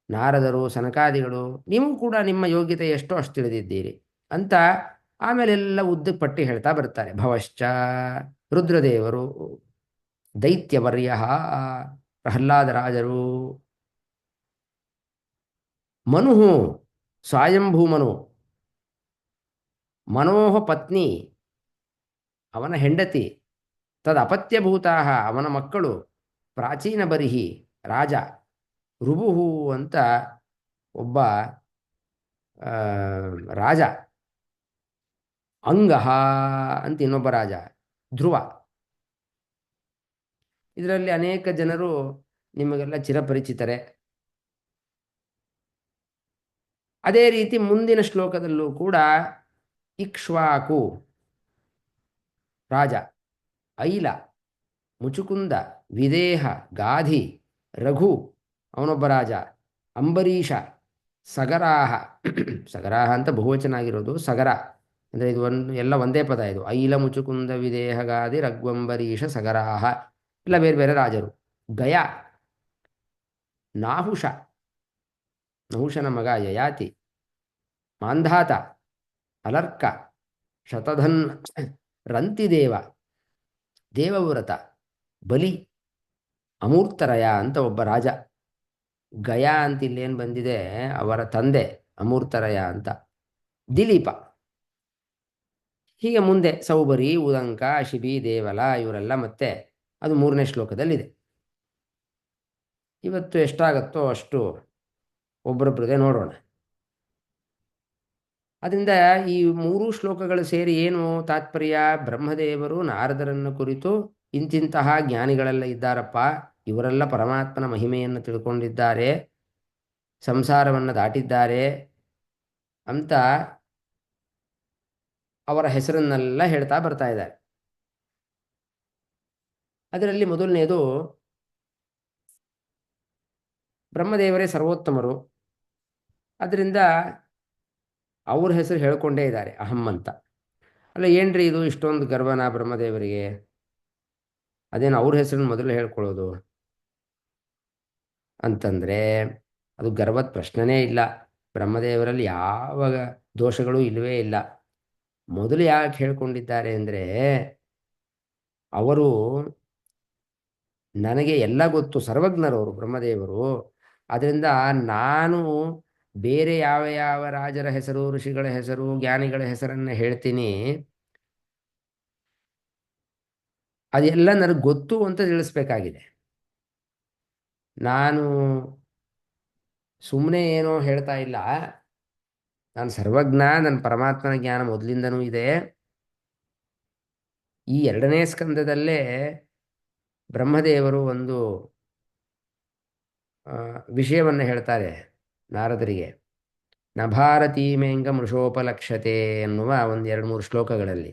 A: ನಾರದರು ಸನಕಾದಿಗಳು, ನೀವು ಕೂಡ ನಿಮ್ಮ ಯೋಗ್ಯತೆ ಎಷ್ಟೋ ಅಷ್ಟು ತಿಳಿದಿದ್ದೀರಿ ಅಂತ ಆಮೇಲೆಲ್ಲ ಉದ್ದಕ್ಕೆ ಪಟ್ಟಿ ಹೇಳ್ತಾ ಬರ್ತಾರೆ. ಭವಶ್ಚ ರುದ್ರದೇವರು, ದೈತ್ಯವರ್ಯ ಪ್ರಹ್ಲಾದರಾಜರು, ಮನು ಸ್ವಯಂಭೂ ಮನು, ಮನೋಹ ಪತ್ನಿ ಅವನ ಹೆಂಡತಿ, ತದಪತ್ಯಭೂತಾ ಅವನ ಮಕ್ಕಳು, ಪ್ರಾಚೀನ ಬರಿಹಿ ರಾಜ, ರುಭುಹು ಅಂತ ಒಬ್ಬ ರಾಜ, ಅಂಗಹ ಅಂತ ಇನ್ನೊಬ್ಬ ರಾಜ, ಧ್ರುವ. ಇದರಲ್ಲಿ ಅನೇಕ ಜನರು ನಿಮಗೆಲ್ಲ ಚಿರಪರಿಚಿತರೆ. ಅದೇ ರೀತಿ ಮುಂದಿನ ಶ್ಲೋಕದಲ್ಲೂ ಕೂಡ ಇಕ್ಷ್ವಾಕು ರಾಜ, ಐಲ, ಮುಚುಕುಂದ, ವಿದೇಹ, ಗಾಧಿ, ರಘು ಅವನೊಬ್ಬ ರಾಜ, ಅಂಬರೀಷ, ಸಗರಾಹ. ಸಗರಾಹ ಅಂತ ಬಹುವಚನ ಆಗಿರೋದು, ಸಗರ ಅಂದರೆ ಇದು ಎಲ್ಲ ಒಂದೇ ಪದ. ಇದು ಐಲ, ಮುಚುಕುಂದ, ವಿದೇಹ, ಗಾಧಿ, ರಘ್ವಂಬರೀಷ, ಸಗರಾಹ ಎಲ್ಲ ಬೇರೆ ಬೇರೆ ರಾಜರು. ಗಯ, ನಾಹುಷ, ನಹುಷನ ಮಗ ಯಯಾತಿ, ಮಾಂಧಾತ, ಅಲರ್ಕ, ಶತಧನ್, ರಂತಿದೇವ, ದೇವವ್ರತ, ಬಲಿ, ಅಮೂರ್ತರಯ ಅಂತ ಒಬ್ಬ ರಾಜ. ಗಯ ಅಂತ ಇಲ್ಲೇನು ಬಂದಿದೆ, ಅವರ ತಂದೆ ಅಮೂರ್ತರಯ ಅಂತ. ದಿಲೀಪ, ಹೀಗೆ ಮುಂದೆ ಸೌಬರಿ, ಉದಂಕ, ಶಿಬಿ, ದೇವಲ ಇವರೆಲ್ಲ ಮತ್ತೆ ಅದು 3ನೇ ಶ್ಲೋಕದಲ್ಲಿದೆ. ಇವತ್ತು ಎಷ್ಟಾಗತ್ತೋ ಅಷ್ಟು ಒಬ್ಬರೊಬ್ಬರದೇ ನೋಡೋಣ. ಅದರಿಂದ ಈ 3 ಶ್ಲೋಕಗಳು ಸೇರಿ ಏನು ತಾತ್ಪರ್ಯ? ಬ್ರಹ್ಮದೇವರು ನಾರದರನ್ನು ಕುರಿತು ಇಂತಿಂತಹ ಜ್ಞಾನಿಗಳೆಲ್ಲ ಇದ್ದಾರಪ್ಪ, ಇವರೆಲ್ಲ ಪರಮಾತ್ಮನ ಮಹಿಮೆಯನ್ನು ತಿಳ್ಕೊಂಡಿದ್ದಾರೆ, ಸಂಸಾರವನ್ನು ದಾಟಿದ್ದಾರೆ ಅಂತ ಅವರ ಹೆಸರನ್ನೆಲ್ಲ ಹೇಳ್ತಾ ಬರ್ತಾ ಇದ್ದಾರೆ. ಅದರಲ್ಲಿ ಮೊದಲನೆಯದು, ಬ್ರಹ್ಮದೇವರೇ ಸರ್ವೋತ್ತಮರು, ಅದರಿಂದ ಅವ್ರ ಹೆಸರು ಹೇಳ್ಕೊಂಡೇ ಇದ್ದಾರೆ, ಅಹಂ ಅಂತ. ಅಲ್ಲ ಏನ್ರಿ ಇದು ಇಷ್ಟೊಂದು ಗರ್ವನಾ ಬ್ರಹ್ಮದೇವರಿಗೆ? ಅದೇನು ಅವ್ರ ಹೆಸರನ್ನು ಮೊದಲು ಹೇಳ್ಕೊಳ್ಳೋದು ಅಂತಂದರೆ ಅದು ಗರ್ವದ ಪ್ರಶ್ನೆನೇ ಇಲ್ಲ. ಬ್ರಹ್ಮದೇವರಲ್ಲಿ ಯಾವ ದೋಷಗಳು ಇಲ್ಲವೇ ಇಲ್ಲ. ಮೊದಲು ಯಾಕೆ ಹೇಳ್ಕೊಂಡಿದ್ದಾರೆ ಅಂದರೆ, ಅವರು ನನಗೆ ಎಲ್ಲ ಗೊತ್ತು, ಸರ್ವಜ್ಞರವರು ಬ್ರಹ್ಮದೇವರು. ಅದರಿಂದ ನಾನು ಬೇರೆ ಯಾವ ಯಾವ ರಾಜರ ಹೆಸರು, ಋಷಿಗಳ ಹೆಸರು, ಜ್ಞಾನಿಗಳ ಹೆಸರನ್ನು ಹೇಳ್ತೀನಿ, ಅದೆಲ್ಲ ನನಗೆ ಗೊತ್ತು ಅಂತ ತಿಳಿಸ್ಬೇಕಾಗಿದೆ. ನಾನು ಸುಮ್ಮನೆ ಏನೋ ಹೇಳ್ತಾ ಇಲ್ಲ, ನಾನು ಸರ್ವಜ್ಞ, ನನ್ನ ಪರಮಾತ್ಮನ ಜ್ಞಾನ ಮೊದಲಿಂದನೂ ಇದೆ. ಈ 2ನೇ ಸ್ಕಂದದಲ್ಲೇ ಬ್ರಹ್ಮದೇವರು ಒಂದು ವಿಷಯವನ್ನು ಹೇಳ್ತಾರೆ ನಾರದರಿಗೆ. ನಭಾರತೀಮೇಂಗ ಮೃಷೋಪಲಕ್ಷತೆ ಎನ್ನುವ ಒಂದು 2-3 ಶ್ಲೋಕಗಳಲ್ಲಿ,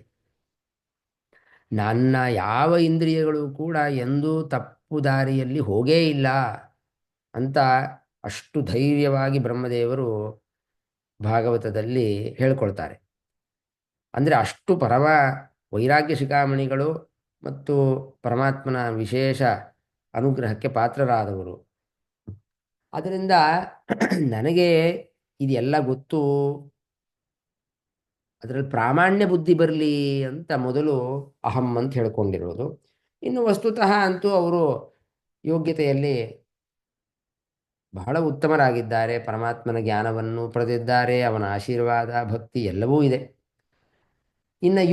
A: ನನ್ನ ಯಾವ ಇಂದ್ರಿಯಗಳು ಕೂಡ ಎಂದೂ ತಪ್ಪು ದಾರಿಯಲ್ಲಿ ಹೋಗೇ ಇಲ್ಲ ಅಂತ ಅಷ್ಟು ಧೈರ್ಯವಾಗಿ ಬ್ರಹ್ಮದೇವರು ಭಾಗವತದಲ್ಲಿ ಹೇಳ್ಕೊಳ್ತಾರೆ. ಅಂದರೆ ಅಷ್ಟು ಪರಮ ವೈರಾಗ್ಯ ಶಿಖಾಮಣಿಗಳು ಮತ್ತು ಪರಮಾತ್ಮನ ವಿಶೇಷ ಅನುಗ್ರಹಕ್ಕೆ ಪಾತ್ರರಾದವರು. ಅದರಿಂದ ನನಗೆ ಇದೆಲ್ಲ ಗೊತ್ತು, ಅದರಲ್ಲಿ ಪ್ರಾಮಾಣ್ಯ ಬುದ್ಧಿ ಬರಲಿ ಅಂತ ಮೊದಲು ಅಹಂ ಅಂತ ಹೇಳ್ಕೊಂಡಿರೋದು. ಇನ್ನು ವಸ್ತುತಃ ಅಂತೂ ಅವರು ಯೋಗ್ಯತೆಯಲ್ಲಿ ಬಹಳ ಉತ್ತಮರಾಗಿದ್ದಾರೆ, ಪರಮಾತ್ಮನ ಜ್ಞಾನವನ್ನು ಪಡೆದಿದ್ದಾರೆ, ಅವನ ಆಶೀರ್ವಾದ ಭಕ್ತಿ ಎಲ್ಲವೂ ಇದೆ. ಇನ್ನು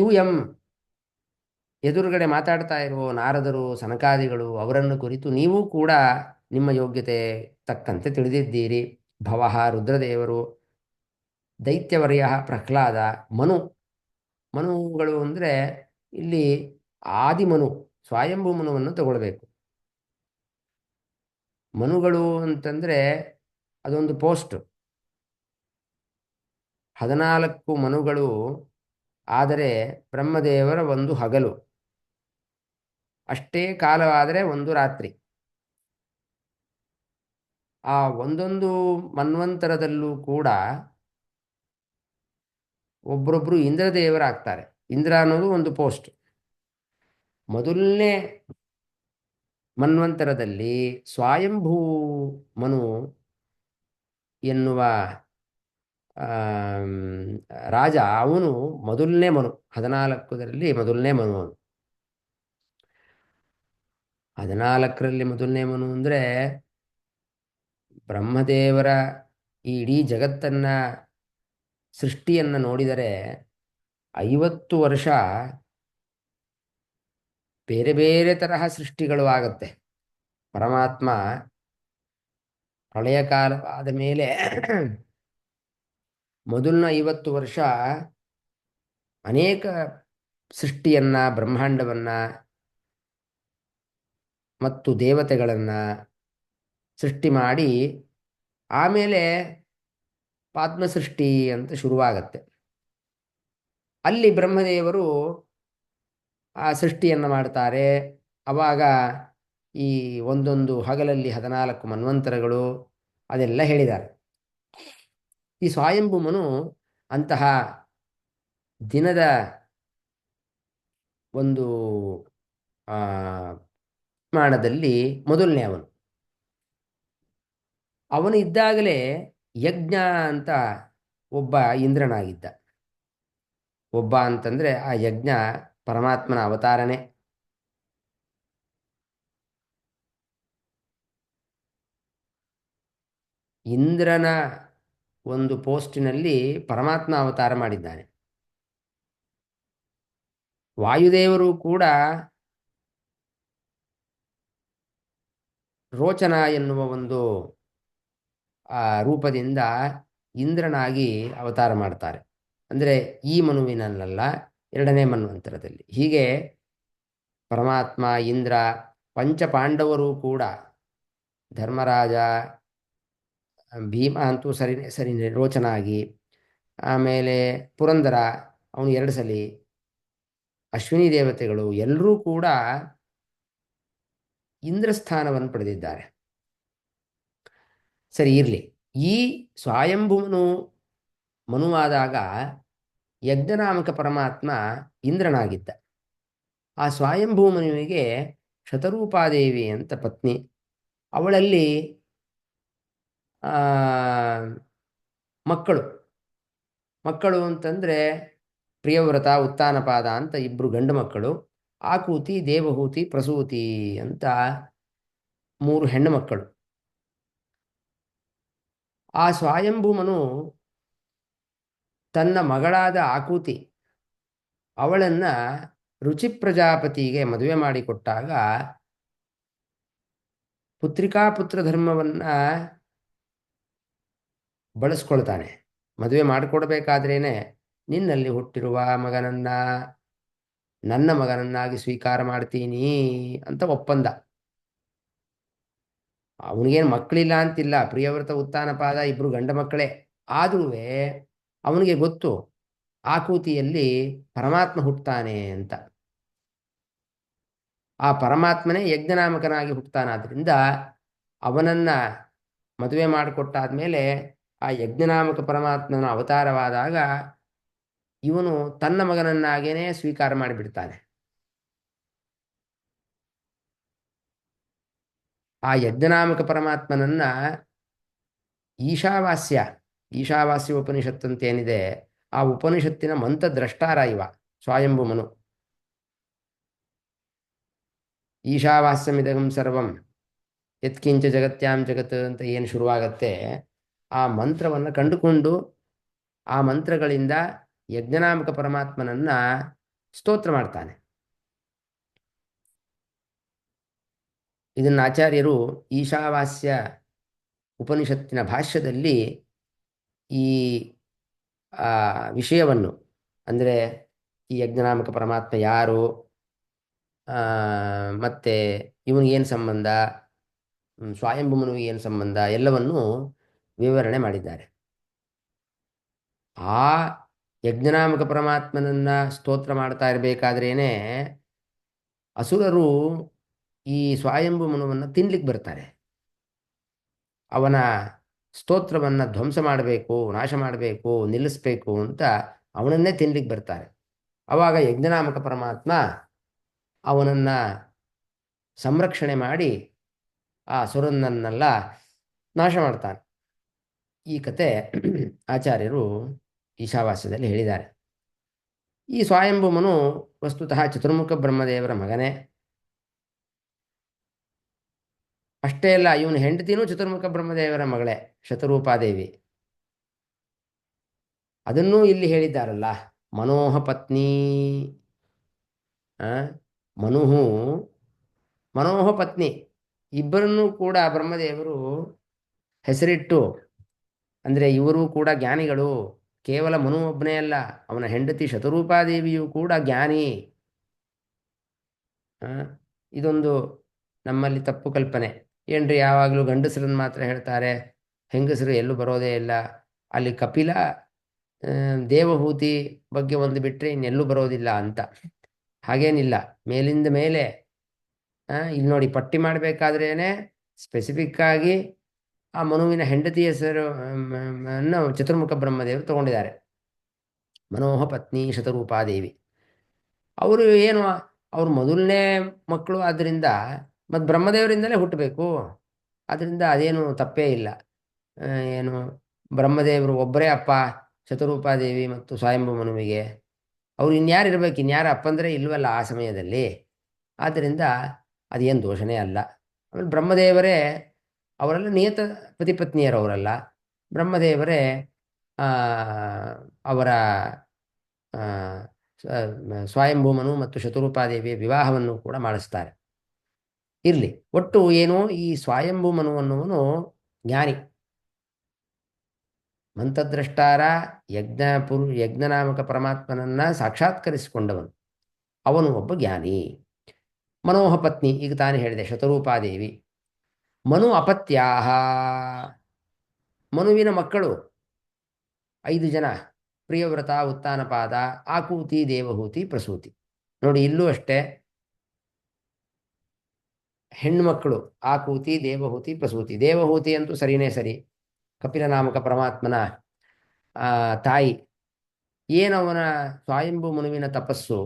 A: ಎದುರುಗಡೆ ಮಾತಾಡ್ತಾ ಇರೋ ನಾರದರು, ಸನಕಾದಿಗಳು, ಅವರನ್ನು ಕುರಿತು ನೀವು ಕೂಡ ನಿಮ್ಮ ಯೋಗ್ಯತೆ ತಕ್ಕಂತೆ ತಿಳಿದಿದ್ದೀರಿ. ಭವಃ ರುದ್ರದೇವರು, ದೈತ್ಯವರ್ಯ ಪ್ರಹ್ಲಾದ, ಮನುಗಳು ಅಂದರೆ ಇಲ್ಲಿ ಆದಿಮನು, ಸ್ವಯಂಭೂ ಮನುವನ್ನು ತಗೊಳ್ಬೇಕು. ಮನುಗಳು ಅಂತಂದರೆ ಅದೊಂದು ಪೋಸ್ಟ್. 14 ಮನುಗಳು, ಆದರೆ ಬ್ರಹ್ಮದೇವರ ಒಂದು ಹಗಲು, ಅಷ್ಟೇ ಕಾಲವಾದರೆ ಒಂದು ರಾತ್ರಿ. ಆ ಒಂದೊಂದು ಮನ್ವಂತರದಲ್ಲೂ ಕೂಡ ಒಬ್ಬರೊಬ್ಬರು ಇಂದ್ರದೇವರಾಗ್ತಾರೆ. ಇಂದ್ರ ಅನ್ನೋದು ಒಂದು ಪೋಸ್ಟ್. ಮೊದಲನೇ ಮನ್ವಂತರದಲ್ಲಿ ಸ್ವಯಂಭೂ ಮನು ಎನ್ನುವ ರಾಜ, ಅವನು ಮೊದಲನೇ ಮನು, 14ರಲ್ಲಿ ಮೊದಲನೇ ಮನು. ಅವನು 14ರಲ್ಲಿ ಮೊದಲನೇ ಮನು ಅಂದರೆ ಬ್ರಹ್ಮದೇವರ ಈ ಇಡೀ ಜಗತ್ತನ್ನು ಸೃಷ್ಟಿಯನ್ನು ನೋಡಿದರೆ 50 ವರ್ಷ ಬೇರೆ ಬೇರೆ ತರಹ ಸೃಷ್ಟಿಗಳು ಆಗತ್ತೆ. ಪರಮಾತ್ಮ ಪ್ರಳಯ ಕಾಲವಾದ ಮೇಲೆ ಮೊದಲನ 50 ವರ್ಷ ಅನೇಕ ಸೃಷ್ಟಿಯನ್ನು, ಬ್ರಹ್ಮಾಂಡವನ್ನು ಮತ್ತು ದೇವತೆಗಳನ್ನು ಸೃಷ್ಟಿ ಮಾಡಿ, ಆಮೇಲೆ ಪಾದ್ಮ ಸೃಷ್ಟಿ ಅಂತ ಶುರುವಾಗತ್ತೆ. ಅಲ್ಲಿ ಬ್ರಹ್ಮದೇವರು ಆ ಸೃಷ್ಟಿಯನ್ನು ಮಾಡ್ತಾರೆ. ಆವಾಗ ಈ ಒಂದೊಂದು ಹಗಲಲ್ಲಿ 14 ಮನ್ವಂತರಗಳು ಅದೆಲ್ಲ ಹೇಳಿದ್ದಾರೆ. ಈ ಸ್ವಯಂಭೂಮನು ಅಂತಹ ದಿನದ ಒಂದು ಪ್ರಮಾಣದಲ್ಲಿ ಮೊದಲನೇ ಅವನು ಇದ್ದಾಗಲೇ ಯಜ್ಞ ಅಂತ ಒಬ್ಬ ಇಂದ್ರನಾಗಿದ್ದ. ಒಬ್ಬ ಅಂತಂದರೆ ಆ ಯಜ್ಞ ಪರಮಾತ್ಮನ ಅವತಾರನೇ. ಇಂದ್ರನ ಒಂದು ಪೋಸ್ಟಿನಲ್ಲಿ ಪರಮಾತ್ಮ ಅವತಾರ ಮಾಡಿದ್ದಾನೆ. ವಾಯುದೇವರು ಕೂಡ ರೋಚನ ಎನ್ನುವ ಒಂದು ರೂಪದಿಂದ ಇಂದ್ರನಾಗಿ ಅವತಾರ ಮಾಡ್ತಾರೆ. ಅಂದರೆ ಈ ಮನುವಿನಲ್ಲ, ಎರಡನೇ ಮನ್ವಂತರದಲ್ಲಿ. ಹೀಗೆ ಪರಮಾತ್ಮ, ಇಂದ್ರ, ಪಂಚಪಾಂಡವರು ಕೂಡ, ಧರ್ಮರಾಜ, ಭೀಮ ಅಂತೂ ಸರಿನೇ ಸರಿನೇ ರೋಚನ ಆಗಿ, ಆಮೇಲೆ ಪುರಂದರ ಅವನು 2 ಸಲ, ಅಶ್ವಿನಿ ದೇವತೆಗಳು ಎಲ್ಲರೂ ಕೂಡ ಇಂದ್ರಸ್ಥಾನವನ್ನು ಪಡೆದಿದ್ದಾರೆ. ಸರಿ ಇರಲಿ. ಈ ಸ್ವಯಂಭುವನು ಮನುವಾದಾಗ ಯಜ್ಞನಾಮಕ ಪರಮಾತ್ಮ ಇಂದ್ರನಾಗಿದ್ದ. ಆ ಸ್ವಯಂಭೂ ಮನುವಿಗೆ ಶತರೂಪಾದೇವಿ ಅಂತ ಪತ್ನಿ. ಅವಳಲ್ಲಿ ಆ, ಮಕ್ಕಳು ಮಕ್ಕಳು ಅಂತಂದರೆ ಪ್ರಿಯವ್ರತ, ಉತ್ತಾನಪಾದ ಅಂತ 2 ಗಂಡು ಮಕ್ಕಳು, ಆಕೂತಿ, ದೇವಹೂತಿ, ಪ್ರಸೂತಿ ಅಂತ 3 ಹೆಣ್ಣು ಮಕ್ಕಳು. ಆ ಸ್ವಯಂಭೂಮನು ತನ್ನ ಮಗಳಾದ ಆಕೂತಿ ಅವಳನ್ನು ರುಚಿ ಪ್ರಜಾಪತಿಗೆ ಮದುವೆ ಮಾಡಿಕೊಟ್ಟಾಗ ಪುತ್ರಿಕಾ ಪುತ್ರ ಧರ್ಮವನ್ನು ಬಳಸ್ಕೊಳ್ತಾನೆ. ಮದುವೆ ಮಾಡಿಕೊಡ್ಬೇಕಾದ್ರೇನೆ ನಿನ್ನಲ್ಲಿ ಹುಟ್ಟಿರುವ ಮಗನನ್ನು ನನ್ನ ಮಗನನ್ನಾಗಿ ಸ್ವೀಕಾರ ಮಾಡ್ತೀನಿ ಅಂತ ಒಪ್ಪಂದ. ಅವನಿಗೇನು ಮಕ್ಕಳಿಲ್ಲ ಅಂತಿಲ್ಲ, ಪ್ರಿಯವ್ರತ, ಉತ್ತಾನಪಾದ 2 ಗಂಡ ಮಕ್ಕಳೇ. ಆದರೂ ಅವನಿಗೆ ಗೊತ್ತು ಆಕೂತಿಯಲ್ಲಿ ಪರಮಾತ್ಮ ಹುಟ್ಟುತ್ತಾನೆ ಅಂತ. ಆ ಪರಮಾತ್ಮನೇ ಯಜ್ಞನಾಮಕನಾಗಿ ಹುಟ್ಟುತ್ತಾನಾದ್ರಿಂದ ಅವನನ್ನು ಮದುವೆ ಮಾಡಿಕೊಟ್ಟಾದ್ಮೇಲೆ ಆ ಯಜ್ಞನಾಮಕ ಪರಮಾತ್ಮನ ಅವತಾರವಾದಾಗ ಇವನು ತನ್ನ ಮಗನನ್ನಾಗೇನೆ ಸ್ವೀಕಾರ ಮಾಡಿಬಿಡ್ತಾನೆ. ಆ ಯಜ್ಞನಾಮಕ ಪರಮಾತ್ಮನನ್ನ ಈಶಾವಾಸ್ಯ ಉಪನಿಷತ್ತು ಅಂತೇನಿದೆ, ಆ ಉಪನಿಷತ್ತಿನ ಮಂತ್ರದ್ರಷ್ಟಾರ ಇವ ಸ್ವಯಂಭುಮನು. ಈಶಾವಾಸ್ಯಮಿದಗಂ ಸರ್ವಂ ಯತ್ಕಿಂಚ ಜಗತ್ಯಾಂ ಜಗತ್ ಅಂತ ಏನು ಶುರುವಾಗತ್ತೆ, ಆ ಮಂತ್ರವನ್ನು ಕಂಡುಕೊಂಡು ಆ ಮಂತ್ರಗಳಿಂದ ಯಜ್ಞನಾಮಕ ಪರಮಾತ್ಮನನ್ನ ಸ್ತೋತ್ರ ಮಾಡ್ತಾನೆ. ಇದನ್ನು ಆಚಾರ್ಯರು ಈಶಾವಾಸ್ಯ ಉಪನಿಷತ್ತಿನ ಭಾಷ್ಯದಲ್ಲಿ ಈ ವಿಷಯವನ್ನು, ಅಂದರೆ ಈ ಯಜ್ಞನಾಮಕ ಪರಮಾತ್ಮ ಯಾರು, ಮತ್ತು ಇವನಿಗೇನು ಸಂಬಂಧ, ಸ್ವಯಂಭುಮನಿಗೆ ಏನು ಸಂಬಂಧ, ಎಲ್ಲವನ್ನು ವಿವರಣೆ ಮಾಡಿದ್ದಾರೆ. ಆ ಯಜ್ಞನಾಮಕ ಪರಮಾತ್ಮನನ್ನ ಸ್ತೋತ್ರ ಮಾಡ್ತಾ ಇರಬೇಕಾದ್ರೇನೆ ಅಸುರರು ಈ ಸ್ವಯಂಭುಮನವನ್ನು ತಿನ್ಲಿಕ್ಕೆ ಬರ್ತಾರೆ. ಅವನ ಸ್ತೋತ್ರವನ್ನು ಧ್ವಂಸ ಮಾಡಬೇಕು, ನಾಶ ಮಾಡಬೇಕು, ನಿಲ್ಲಿಸಬೇಕು ಅಂತ ಅವನನ್ನೇ ತಿನ್ಲಿಕ್ಕೆ ಬರ್ತಾರೆ. ಆವಾಗ ಯಜ್ಞನಾಮಕ ಪರಮಾತ್ಮ ಅವನನ್ನು ಸಂರಕ್ಷಣೆ ಮಾಡಿ ಆ ಅಸುರನನ್ನೆಲ್ಲ ನಾಶ ಮಾಡ್ತಾನೆ. ಈ ಕತೆ ಆಚಾರ್ಯರು ಈಶಾವಾಸ್ಯದಲ್ಲಿ ಹೇಳಿದ್ದಾರೆ. ಈ ಸ್ವಯಂಭುಮನು ವಸ್ತುತಃ ಚತುರ್ಮುಖ ಬ್ರಹ್ಮದೇವರ ಮಗನೇ. ಅಷ್ಟೇ ಅಲ್ಲ, ಇವನು ಹೆಂಡತಿನೂ ಚತುರ್ಮುಖ ಬ್ರಹ್ಮದೇವರ ಮಗಳೇ, ಶತರೂಪಾದೇವಿ. ಅದನ್ನೂ ಇಲ್ಲಿ ಹೇಳಿದ್ದಾರಲ್ಲ, ಮನೋಹ ಪತ್ನಿ. ಮನುಹು ಮನೋಹ ಪತ್ನಿ, ಇಬ್ಬರನ್ನೂ ಕೂಡ ಬ್ರಹ್ಮದೇವರು ಹೆಸರಿಟ್ಟು, ಅಂದರೆ ಇವರು ಕೂಡ ಜ್ಞಾನಿಗಳು. ಕೇವಲ ಮನು ಒಬ್ಬನೇ ಅಲ್ಲ, ಅವನ ಹೆಂಡತಿ ಶತರೂಪಾದೇವಿಯೂ ಕೂಡ ಜ್ಞಾನಿ. ಇದೊಂದು ನಮ್ಮಲ್ಲಿ ತಪ್ಪು ಕಲ್ಪನೆ. ಏನ್ರಿ ಯಾವಾಗಲೂ ಗಂಡಸರನ್ನು ಮಾತ್ರ ಹೇಳ್ತಾರೆ, ಹೆಂಗಸರು ಎಲ್ಲೂ ಬರೋದೇ ಇಲ್ಲ. ಅಲ್ಲಿ ಕಪಿಲ ದೇವಹೂತಿ ಬಗ್ಗೆ ಒಂದು ಬಿಟ್ಟರೆ ಇನ್ನೆಲ್ಲೂ ಬರೋದಿಲ್ಲ ಅಂತ. ಹಾಗೇನಿಲ್ಲ, ಮೇಲಿಂದ ಮೇಲೆ ಇಲ್ಲಿ ನೋಡಿ, ಪಟ್ಟಿ ಮಾಡಬೇಕಾದ್ರೇನೆ ಸ್ಪೆಸಿಫಿಕ್ ಆಗಿ ಆ ಮನುವಿನ ಹೆಂಡತಿ ಹೆಸರು ಚತುರ್ಮುಖ ಬ್ರಹ್ಮದೇವರು ತಗೊಂಡಿದ್ದಾರೆ. ಮನೋಹ ಪತ್ನಿ ಶತರೂಪಾದೇವಿ. ಅವರು ಏನು, ಅವ್ರ ಮೊದಲನೇ ಮಕ್ಕಳು, ಆದ್ದರಿಂದ ಮತ್ತು ಬ್ರಹ್ಮದೇವರಿಂದಲೇ ಹುಟ್ಟಬೇಕು. ಆದ್ದರಿಂದ ಅದೇನು ತಪ್ಪೇ ಇಲ್ಲ. ಏನು ಬ್ರಹ್ಮದೇವರು ಒಬ್ಬರೇ ಅಪ್ಪ, ಶತರೂಪಾದೇವಿ ಮತ್ತು ಸ್ವಯಂಭು ಮನುವಿಗೆ. ಅವ್ರು ಇನ್ಯಾರು ಇರಬೇಕು, ಇನ್ಯಾರು ಅಪ್ಪಂದರೆ ಇಲ್ವಲ್ಲ ಆ ಸಮಯದಲ್ಲಿ. ಆದ್ದರಿಂದ ಅದೇನು ದೋಷನೇ ಅಲ್ಲ. ಆಮೇಲೆ ಬ್ರಹ್ಮದೇವರೇ ಅವರೆಲ್ಲ ನಿಯತ ಪತಿಪತ್ನಿಯರವರಲ್ಲ. ಬ್ರಹ್ಮದೇವರೇ ಆ, ಅವರ ಆ, ಸ್ವಯಂಭೂಮನು ಮತ್ತು ಶತರೂಪಾದೇವಿಯ ವಿವಾಹವನ್ನು ಕೂಡ ಮಾಡಿಸ್ತಾರೆ. ಇರಲಿ, ಒಟ್ಟು ಏನು, ಈ ಸ್ವಯಂಭೂಮನು ಅನ್ನುವನು ಜ್ಞಾನಿ, ಮಂತ್ರದ್ರಷ್ಟಾರ ಯಜ್ಞನಾಮಕ ಪರಮಾತ್ಮನನ್ನ ಸಾಕ್ಷಾತ್ಕರಿಸಿಕೊಂಡವನು. ಅವನು ಒಬ್ಬ ಜ್ಞಾನಿ. ಮನೋಹ ಪತ್ನಿ, ಈಗ ತಾನೇ ಹೇಳಿದೆ, ಶತರೂಪಾದೇವಿ. ಮನು ಅಪತ್ಯಾಹ, ಮನುವಿನ ಮಕ್ಕಳು 5 ಜನ: ಪ್ರಿಯವ್ರತ, ಉತ್ತಾನಪಾದ, ಆಕೂತಿ, ದೇವಹೂತಿ, ಪ್ರಸೂತಿ. ನೋಡಿ, ಇಲ್ಲೂ ಅಷ್ಟೇ ಹೆಣ್ಮಕ್ಕಳು ಆಕೂತಿ, ದೇವಹೂತಿ, ಪ್ರಸೂತಿ. ದೇವಹೂತಿ ಅಂತೂ ಸರಿನೇ ಸರಿ, ಕಪಿಲ ನಾಮಕ ಪರಮಾತ್ಮನ ತಾಯಿ. ಏನವನ ಸ್ವಯಂಭೂ ಮನುವಿನ ತಪಸ್ಸು,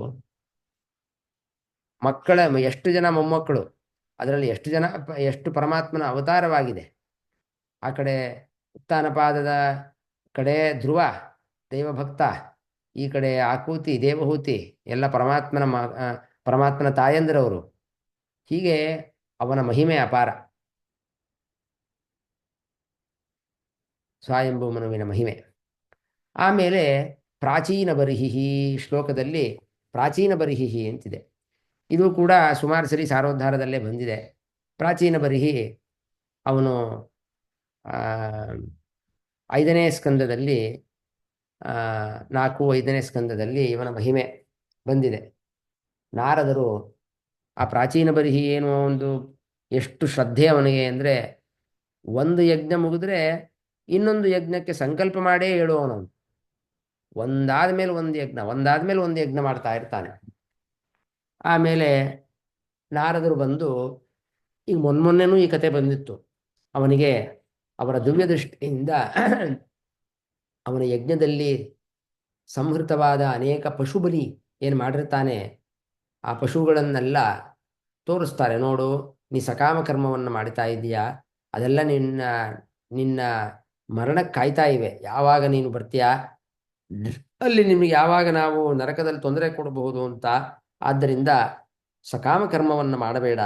A: ಮಕ್ಕಳ ಎಷ್ಟು ಜನ ಮೊಮ್ಮಕ್ಕಳು, ಅದರಲ್ಲಿ ಎಷ್ಟು ಪರಮಾತ್ಮನ ಅವತಾರವಾಗಿದೆ. ಆ ಕಡೆ ಉತ್ತಾನಪಾದದ ಕಡೆ ಧ್ರುವ ದೇವಭಕ್ತ, ಈ ಕಡೆ ಆಕೂತಿ ದೇವಹೂತಿ, ಎಲ್ಲ ಪರಮಾತ್ಮನ ತಾಯಂದಿರವರು. ಹೀಗೆ ಅವನ ಮಹಿಮೆ ಅಪಾರ, ಸ್ವಯಂಭೂ ಮನುವಿನ ಮಹಿಮೆ. ಆಮೇಲೆ ಪ್ರಾಚೀನ ಬರಿಹಿ, ಶ್ಲೋಕದಲ್ಲಿ ಪ್ರಾಚೀನ ಬರಿಹಿ ಅಂತಿದೆ. ಇದು ಕೂಡ ಸುಮಾರು ಸರಿ ಸಾರೋದ್ಧಾರದಲ್ಲೇ ಬಂದಿದೆ. ಪ್ರಾಚೀನ ಬರಿಹಿ ಅವನು 5ನೇ ಸ್ಕಂದದಲ್ಲಿ 4-5ನೇ ಸ್ಕಂದದಲ್ಲಿ ಇವನ ಮಹಿಮೆ ಬಂದಿದೆ. ನಾರದರು ಆ ಪ್ರಾಚೀನ ಬರಿಹಿ ಏನು ಒಂದು ಎಷ್ಟು ಶ್ರದ್ಧೆ ಅವನಿಗೆ ಅಂದರೆ, ಒಂದು ಯಜ್ಞ ಮುಗಿದ್ರೆ ಇನ್ನೊಂದು ಯಜ್ಞಕ್ಕೆ ಸಂಕಲ್ಪ ಮಾಡೇ ಹೇಳುವವನು. ಒಂದಾದ ಮೇಲೆ ಒಂದು ಯಜ್ಞ ಮಾಡ್ತಾ ಇರ್ತಾನೆ. ಆಮೇಲೆ ನಾರದರು ಬಂದು, ಈಗ ಮೊನ್ನೆನೂ ಈ ಕತೆ ಬಂದಿತ್ತು, ಅವನಿಗೆ ಅವರ ದಿವ್ಯ ದೃಷ್ಟಿಯಿಂದ ಅವನ ಯಜ್ಞದಲ್ಲಿ ಸಂಹೃತವಾದ ಅನೇಕ ಪಶುಬಲಿ ಏನು ಮಾಡಿರ್ತಾನೆ, ಆ ಪಶುಗಳನ್ನೆಲ್ಲ ತೋರಿಸ್ತಾರೆ. ನೋಡು, ನೀ ಸಕಾಮ ಕರ್ಮವನ್ನು ಮಾಡ್ತಾ ಇದೀಯಾ, ಅದೆಲ್ಲ ನಿನ್ನ ಮರಣಕ್ಕೆ ಕಾಯ್ತಾ ಇವೆ. ಯಾವಾಗ ನೀನು ಬರ್ತೀಯಾ ಅಲ್ಲಿ ನಿಮಗೆ ಯಾವಾಗ ನಾವು ನರಕದಲ್ಲಿ ತೊಂದರೆ ಕೊಡಬಹುದು ಅಂತ. ಆದ್ದರಿಂದ ಸಕಾಮ ಕರ್ಮವನ್ನು ಮಾಡಬೇಡ,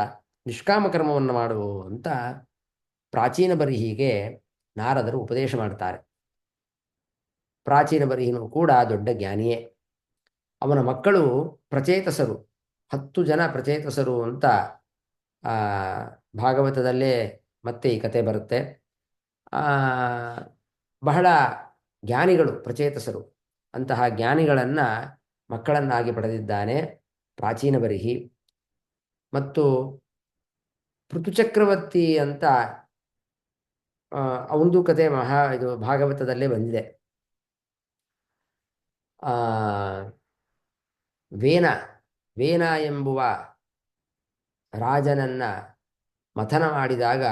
A: ನಿಷ್ಕಾಮ ಕರ್ಮವನ್ನು ಮಾಡು ಅಂತ ಪ್ರಾಚೀನ ಬರಿಹಿಗೆ ನಾರದರು ಉಪದೇಶ ಮಾಡ್ತಾರೆ. ಪ್ರಾಚೀನ ಬರಿಹಿನೂ ಕೂಡ ದೊಡ್ಡ ಜ್ಞಾನಿಯೇ. ಅವನ ಮಕ್ಕಳು ಪ್ರಚೇತಸರು, 10 ಜನ ಪ್ರಚೇತಸರು ಅಂತ ಭಾಗವತದಲ್ಲೇ ಮತ್ತೆ ಈ ಕತೆ ಬರುತ್ತೆ. ಬಹಳ ಜ್ಞಾನಿಗಳು ಪ್ರಚೇತಸರು. ಅಂತಹ ಜ್ಞಾನಿಗಳನ್ನು ಮಕ್ಕಳನ್ನಾಗಿ ಪಡೆದಿದ್ದಾನೆ ಪ್ರಾಚೀನ ಬರಿಹಿ. ಮತ್ತು ಪೃಥುಚಕ್ರವರ್ತಿ ಅಂತ ಅವನದು ಕತೆ ಇದು ಭಾಗವತದಲ್ಲೇ ಬಂದಿದೆ. ವೇನ ಎಂಬುವ ರಾಜನನ್ನ ಮಥನ ಮಾಡಿದಾಗ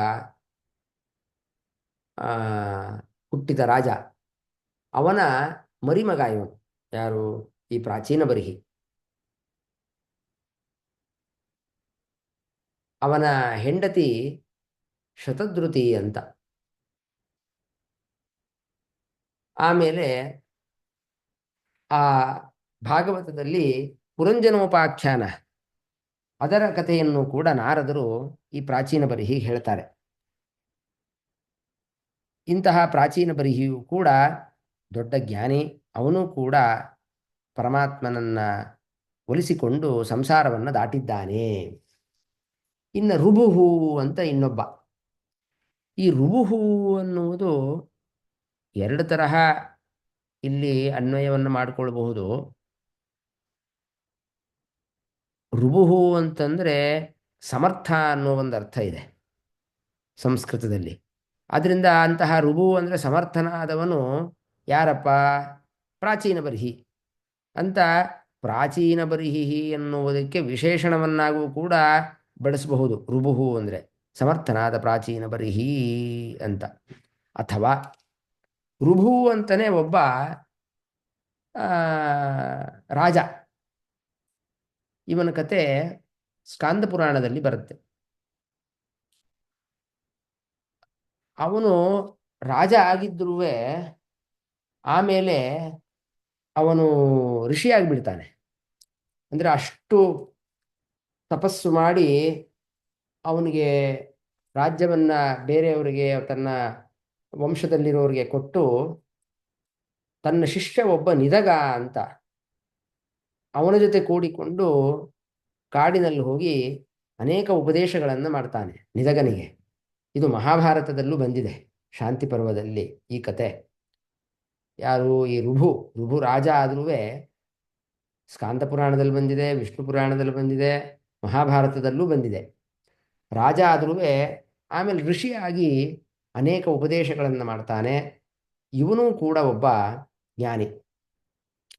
A: ಹುಟ್ಟಿದ ರಾಜ, ಅವನ ಮರಿಮಗ ಇವನು. ಯಾರು? ಈ ಪ್ರಾಚೀನ ಬರಿಹಿ. ಅವನ ಹೆಂಡತಿ ಶತಧೃತಿ ಅಂತ. ಆಮೇಲೆ ಆ ಭಾಗವತದಲ್ಲಿ ಪುರಂಜನೋಪಾಖ್ಯಾನ, ಅದರ ಕಥೆಯನ್ನು ಕೂಡ ನಾರದರು ಈ ಪ್ರಾಚೀನ ಬರಿಹಿ ಹೇಳ್ತಾರೆ. ಇಂತಹ ಪ್ರಾಚೀನ ಬರಿಹಿಯು ಕೂಡ ದೊಡ್ಡ ಜ್ಞಾನಿ. ಅವನು ಕೂಡ ಪರಮಾತ್ಮನನ್ನ ಒಲಿಸಿಕೊಂಡು ಸಂಸಾರವನ್ನು ದಾಟಿದ್ದಾನೆ. ಇನ್ನು ರುಬುಹು ಅಂತ ಇನ್ನೊಬ್ಬ. ಈ ರುಬುಹು ಅನ್ನುವುದು 2 ತರಹ ಇಲ್ಲಿ ಅನ್ವಯವನ್ನು ಮಾಡಿಕೊಳ್ಬಹುದು. ರುಬುಹು ಅಂತಂದರೆ ಸಮರ್ಥ ಅನ್ನೋ ಒಂದು ಅರ್ಥ ಇದೆ ಸಂಸ್ಕೃತದಲ್ಲಿ. ಆದ್ದರಿಂದ ಅಂತಹ ರುಬು ಅಂದರೆ ಸಮರ್ಥನಾದವನು ಯಾರಪ್ಪ? ಪ್ರಾಚೀನ ಬರಿಹಿ ಅಂತ. ಪ್ರಾಚೀನ ಬರಿಹಿ ಎನ್ನುವುದಕ್ಕೆ ವಿಶೇಷಣವನ್ನಾಗೂ ಕೂಡ ಬಳಸಬಹುದು. ರುಬುಹು ಅಂದರೆ ಸಮರ್ಥನಾದ ಪ್ರಾಚೀನ ಬರಿಹಿ ಅಂತ. ಅಥವಾ ರುಭು ಅಂತಲೇ ಒಬ್ಬ ರಾಜ. ಇವನ ಕತೆ ಸ್ಕಾಂದ ಪುರಾಣದಲ್ಲಿ ಬರುತ್ತೆ. ಅವನು ರಾಜ ಆಗಿದ್ರೂ ಆಮೇಲೆ ಅವನು ಋಷಿಯಾಗಿಬಿಡ್ತಾನೆ. ಅಂದರೆ ಅಷ್ಟು ತಪಸ್ಸು ಮಾಡಿ ಅವನಿಗೆ ರಾಜ್ಯವನ್ನು ಬೇರೆಯವರಿಗೆ ತನ್ನ ವಂಶದಲ್ಲಿರೋರಿಗೆ ಕೊಟ್ಟು ತನ್ನ ಶಿಷ್ಯ ಒಬ್ಬ ನಿದಗ ಅಂತ ಅವನ ಜೊತೆ ಕೂಡಿಕೊಂಡು ಕಾಡಿನಲ್ಲಿ ಹೋಗಿ ಅನೇಕ ಉಪದೇಶಗಳನ್ನು ಮಾಡ್ತಾನೆ ನಿದಗನಿಗೆ. ಇದು ಮಹಾಭಾರತದಲ್ಲೂ ಬಂದಿದೆ, ಶಾಂತಿ ಪರ್ವದಲ್ಲಿ ಈ ಕತೆ. ಯಾರು ಈ ಋಭು ರಾಜ ಆದ್ರೂ ಸ್ಕಾಂದ ಪುರಾಣದಲ್ಲಿ ಬಂದಿದೆ, ವಿಷ್ಣು ಪುರಾಣದಲ್ಲಿ ಬಂದಿದೆ, ಮಹಾಭಾರತದಲ್ಲೂ ಬಂದಿದೆ. ರಾಜ ಆದ್ರೂ ಆಮೇಲೆ ಋಷಿಯಾಗಿ ಅನೇಕ ಉಪದೇಶಗಳನ್ನು ಮಾಡ್ತಾನೆ. ಇವನೂ ಕೂಡ ಒಬ್ಬ ಜ್ಞಾನಿ.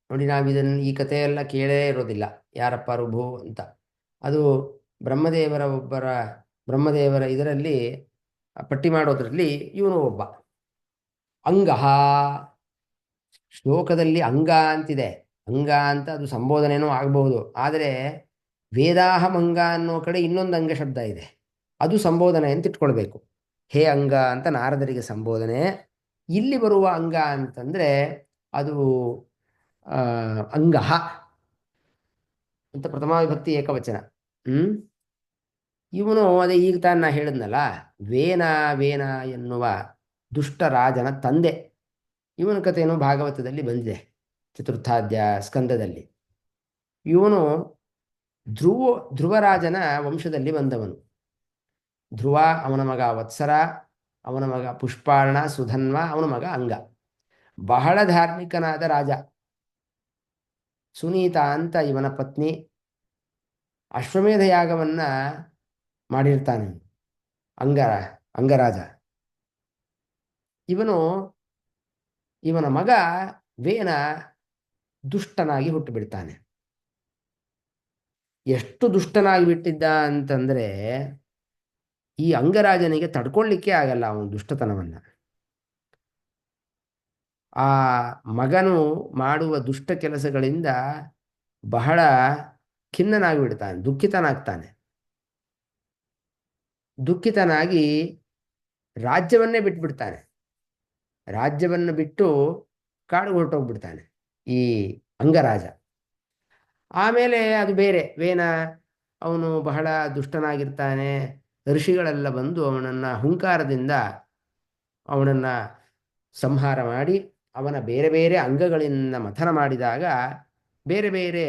A: ನೋಡಿ, ನಾವು ಈ ಕಥೆಯೆಲ್ಲ ಕೇಳೇ ಇರೋದಿಲ್ಲ, ಯಾರಪ್ಪ ಋಭು ಅಂತ. ಅದು ಬ್ರಹ್ಮದೇವರ ಇದರಲ್ಲಿ ಪಟ್ಟಿ ಮಾಡೋದ್ರಲ್ಲಿ ಇವನು ಒಬ್ಬ. ಅಂಗಹ ಶ್ಲೋಕದಲ್ಲಿ ಅಂಗ ಅಂತಿದೆ. ಅಂಗ ಅಂತ ಅದು ಸಂಬೋಧನೆಯೂ ಆಗಬಹುದು, ಆದರೆ ವೇದಾಹಂ ಅಂಗ ಅನ್ನೋ ಕಡೆ ಇನ್ನೊಂದು ಅಂಗ ಶಬ್ದ ಇದೆ, ಅದು ಸಂಬೋಧನೆ ಅಂತ ಇಟ್ಕೊಳ್ಬೇಕು. ಹೇ ಅಂಗ ಅಂತ ನಾರದರಿಗೆ ಸಂಬೋಧನೆ. ಇಲ್ಲಿ ಬರುವ ಅಂಗ ಅಂತಂದ್ರೆ ಅದು ಅಂಗಹ ಅಂತ ಪ್ರಥಮ ವಿಭಕ್ತಿ ಏಕವಚನ. ಇವನು ಅದೇ ಈಗ ತಾನು ನಾ ಹೇಳಿದ್ನಲ್ಲ, ವೇನ ಎನ್ನುವ ದುಷ್ಟ ರಾಜನ ತಂದೆ. ಇವನ ಕಥೆಯನ್ನು ಭಾಗವತದಲ್ಲಿ ಬಂದಿದೆ, ಚತುರ್ಥಾಧ್ಯಾಯ ಸ್ಕಂದದಲ್ಲಿ. ಇವನು ಧ್ರುವರಾಜನ ವಂಶದಲ್ಲಿ ಬಂದವನು. ಧ್ರುವ, ಅವನ ಮಗ ವತ್ಸರ, ಅವನ ಮಗ ಪುಷ್ಪಾರ್ಣ, ಸುಧನ್ವ, ಅವನ ಮಗ ಅಂಗ. ಬಹಳ ಧಾರ್ಮಿಕನಾದ ರಾಜ. ಸುನೀತ ಅಂತ ಇವನ ಪತ್ನಿ. ಅಶ್ವಮೇಧ ಯಾಗವನ್ನ ಮಾಡಿರ್ತಾನೆ ಅಂಗರಾಜ. ಇವನ ಮಗ ವೇನ ದುಷ್ಟನಾಗಿ ಹುಟ್ಟುಬಿಡ್ತಾನೆ. ಎಷ್ಟು ದುಷ್ಟನಾಗಿ ಬಿಟ್ಟಿದ್ದ ಅಂತಂದ್ರೆ ಈ ಅಂಗರಾಜನಿಗೆ ತಡ್ಕೊಳ್ಳಿಕ್ಕೆ ಆಗಲ್ಲ ಅವನ ದುಷ್ಟತನವನ್ನ. ಆ ಮಗನು ಮಾಡುವ ದುಷ್ಟ ಕೆಲಸಗಳಿಂದ ಬಹಳ ಖಿನ್ನನಾಗಿ ಬಿಡ್ತಾನೆ, ದುಃಖಿತನಾಗಿ ರಾಜ್ಯವನ್ನೇ ಬಿಟ್ಬಿಡ್ತಾನೆ. ರಾಜ್ಯವನ್ನು ಬಿಟ್ಟು ಕಾಡಿಗೆ ಹೊರಟೋಗ್ಬಿಡ್ತಾನೆ ಈ ಅಂಗರಾಜ. ಆಮೇಲೆ ಅದು ಬೇರೆ ವೇನ, ಅವನು ಬಹಳ ದುಷ್ಟನಾಗಿರ್ತಾನೆ. ಋಷಿಗಳೆಲ್ಲ ಬಂದು ಅವನನ್ನು ಹುಂಕಾರದಿಂದ ಅವನನ್ನು ಸಂಹಾರ ಮಾಡಿ ಅವನ ಬೇರೆ ಬೇರೆ ಅಂಗಗಳಿಂದ ಮಥನ ಮಾಡಿದಾಗ ಬೇರೆ ಬೇರೆ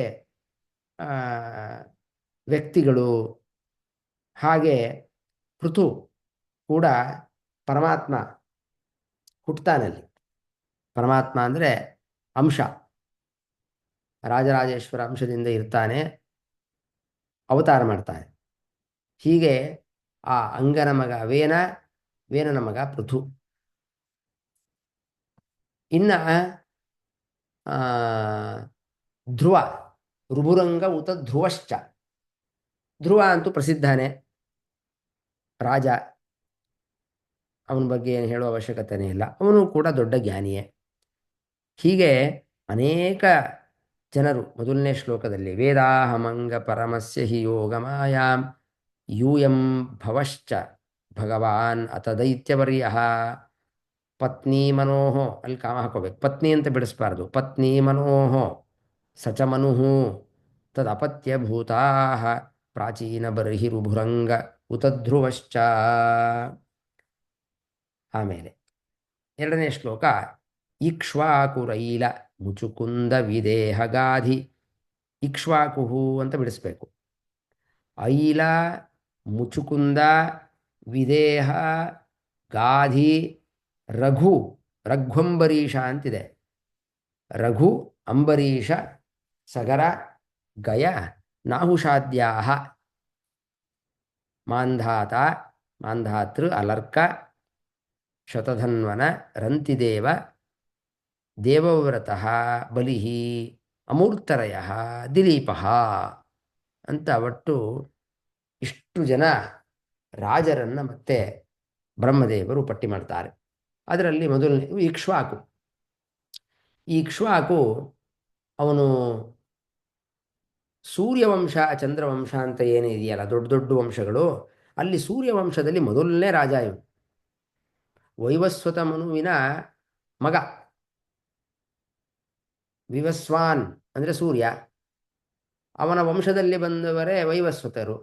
A: ವ್ಯಕ್ತಿಗಳು, ಹಾಗೆ ಪೃಥು ಕೂಡ ಪರಮಾತ್ಮ ಹುಟ್ಟುತ್ತಾನಲ್ಲಿ. ಪರಮಾತ್ಮ ಅಂದರೆ ಅಂಶ, ರಾಜರಾಜೇಶ್ವರ ಅಂಶದಿಂದ ಇರ್ತಾನೆ, ಅವತಾರ ಮಾಡ್ತಾನೆ. ಹೀಗೆ ಆ ಅಂಗನ ಮಗ ವೇನನ ಮಗ ಪೃಥು. ಇನ್ನ ಧ್ರುವ, ಋಭುರಂಗ ಉತ ಧ್ರುವಶ್ಚ. ಧ್ರುವ ಅಂತೂ ಪ್ರಸಿದ್ಧನೇ ರಾಜ, ಅವನ ಬಗ್ಗೆ ಏನು ಹೇಳುವ ಅವಶ್ಯಕತೆಯೇ ಇಲ್ಲ. ಅವನು ಕೂಡ ದೊಡ್ಡ ಜ್ಞಾನಿಯೇ. ಹೀಗೆ ಅನೇಕ ಜನರು ಮೊದಲನೇ ಶ್ಲೋಕದಲ್ಲಿ ವೇದಾಹಮಂಗ ಪರಮಸ್ಯ ಹಿ ಯೋಗಮಾಯಾಂ ಯೂಯಂ ಭವಶ್ಚ ಭಗವಾನ್ ಅತ ದೈತ್ಯವರ್ಯ ಪತ್ನಿ ಮನೋಹೋ, ಅಲ್ಲಿ ಕಾಮ ಹಾಕೋಬೇಕು, ಪತ್ನಿ ಅಂತ ಬಿಡಿಸ್ಬಾರ್ದು. ಪತ್ನಿ ಮನೋಹೋ ಸಚ ಮನುಹು ತದಪತ್ಯ ಭೂತಾ ಪ್ರಾಚೀನ ಬರ್ಹಿ ರುಭುರಂಗ ಉತಧ್ರುವಶ್ಚ. ಆಮೇಲೆ ಎರಡನೇ ಶ್ಲೋಕ ಇಕ್ಷ್ವಾಕುರೈಲ ಮುಚುಕುಂದ ವಿದೇಹಗಾಧಿ. ಇಕ್ಷ್ವಾಕುಹು ಅಂತ ಬಿಡಿಸ್ಬೇಕು. ಐಲ, ಮುಚುಕುಂದ, ವಿದೇಹ, ಗಾಧಿ, ರಘ್ವಂಬರೀಷ ಅಂತಿದೆ. ರಘು, ಅಂಬರೀಷ, ಸಗರ, ಗಯ, ನಾಹುಷಾದ್ಯಾ, ಮಾಂಧಾತ, ಮಾಂಧಾತೃ, ಅಲರ್ಕ, ಶತಧನ್ವನ, ರಂತಿದೇವ, ದೇವವ್ರತಃ, ಬಲಿಹಿ, ಅಮೂರ್ತರಯ, ದಿಲೀಪ ಅಂತ ಒಟ್ಟು ಇಷ್ಟು ಜನ ರಾಜರನ್ನು ಮತ್ತೆ ಬ್ರಹ್ಮದೇವರು ಪಟ್ಟಿ ಮಾಡ್ತಾರೆ. ಅದರಲ್ಲಿ ಮೊದಲನೇ ಇಕ್ಷ್ವಾಕು. ಈ ಇಕ್ಷ್ವಾಕು ಅವನು ಸೂರ್ಯವಂಶ, ಚಂದ್ರವಂಶ ಅಂತ ಏನಿದೆಯಲ್ಲ, ದೊಡ್ಡ ದೊಡ್ಡ ವಂಶಗಳು, ಅಲ್ಲಿ ಸೂರ್ಯವಂಶದಲ್ಲಿ ಮೊದಲನೇ ರಾಜ ಇವನು. ವೈವಸ್ವತ ಮನುವಿನ ಮಗ. ವಿವಸ್ವಾನ್ ಅಂದರೆ ಸೂರ್ಯ, ಅವನ ವಂಶದಲ್ಲಿ ಬಂದವರೇ ವೈವಸ್ವತರು.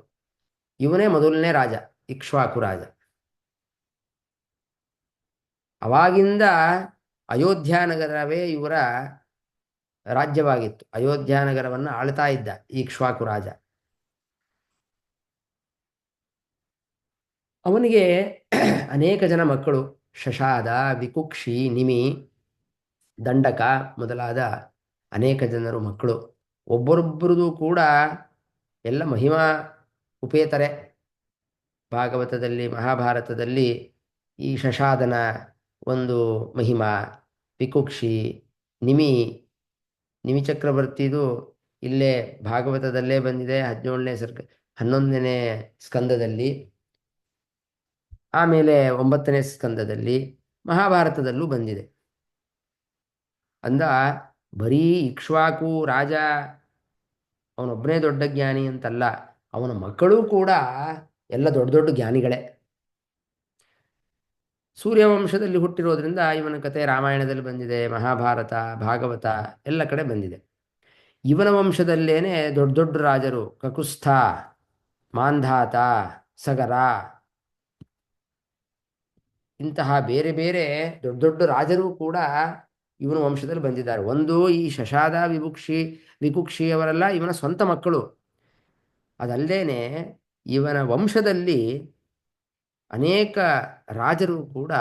A: ಇವನೇ ಮೊದಲನೇ ರಾಜ, ಇಕ್ಷ್ವಾಕು ರಾಜ. ಅವಾಗಿಂದ ಅಯೋಧ್ಯ ನಗರವೇ ಇವರ ರಾಜ್ಯವಾಗಿತ್ತು. ಅಯೋಧ್ಯ ನಗರವನ್ನು ಆಳ್ತಾ ಇದ್ದ ಈ ಇಕ್ಷ್ವಾಕು ರಾಜ. ಅವನಿಗೆ ಅನೇಕ ಜನ ಮಕ್ಕಳು, ಶಶಾದ, ವಿಕುಕ್ಷಿ, ನಿಮಿ, ದಂಡಕ ಮೊದಲಾದ ಅನೇಕ ಜನರು ಮಕ್ಕಳು. ಒಬ್ಬರೊಬ್ಬರದು ಕೂಡ ಎಲ್ಲ ಮಹಿಮಾ ಉಪೇತರೆ. ಭಾಗವತದಲ್ಲಿ, ಮಹಾಭಾರತದಲ್ಲಿ ಈ ಶಶಾದನ ಒಂದು ಮಹಿಮಾ, ವಿಕುಕ್ಷಿ, ನಿಮಿ, ನಿಮಿ ಚಕ್ರವರ್ತಿದು ಇಲ್ಲೇ ಭಾಗವತದಲ್ಲೇ ಬಂದಿದೆ 17ನೇ 11ನೇ ಸ್ಕಂದದಲ್ಲಿ, ಆಮೇಲೆ 9ನೇ ಸ್ಕಂದದಲ್ಲಿ, ಮಹಾಭಾರತದಲ್ಲೂ ಬಂದಿದೆ. ಅಂದ ಬರೀ ಇಕ್ಷ್ವಾಕು ರಾಜ ಅವನೊಬ್ಬನೇ ದೊಡ್ಡ ಜ್ಞಾನಿ ಅಂತಲ್ಲ, ಅವನ ಮಕ್ಕಳೂ ಕೂಡ ಎಲ್ಲ ದೊಡ್ಡ ದೊಡ್ಡ ಜ್ಞಾನಿಗಳೇ. ಸೂರ್ಯವಂಶದಲ್ಲಿ ಹುಟ್ಟಿರೋದ್ರಿಂದ ಇವನ ಕತೆ ರಾಮಾಯಣದಲ್ಲಿ ಬಂದಿದೆ, ಮಹಾಭಾರತ, ಭಾಗವತ ಎಲ್ಲ ಕಡೆ ಬಂದಿದೆ. ಇವನ ವಂಶದಲ್ಲೇನೆ ದೊಡ್ಡ ದೊಡ್ಡ ರಾಜರು, ಕಕುಸ್ಥ, ಮಾಂಧಾತ, ಸಗರ, ಇಂತಹ ಬೇರೆ ಬೇರೆ ದೊಡ್ಡ ದೊಡ್ಡ ರಾಜರು ಕೂಡ ಇವನ ವಂಶದಲ್ಲಿ ಬಂದಿದ್ದಾರೆ. ಒಂದು ಈ ಶಶಾದ, ವಿಕುಕ್ಷಿಯವರೆಲ್ಲ ಇವನ ಸ್ವಂತ ಮಕ್ಕಳು. ಅದಲ್ಲದೇನೆ ಇವನ ವಂಶದಲ್ಲಿ ಅನೇಕ ರಾಜರು ಕೂಡ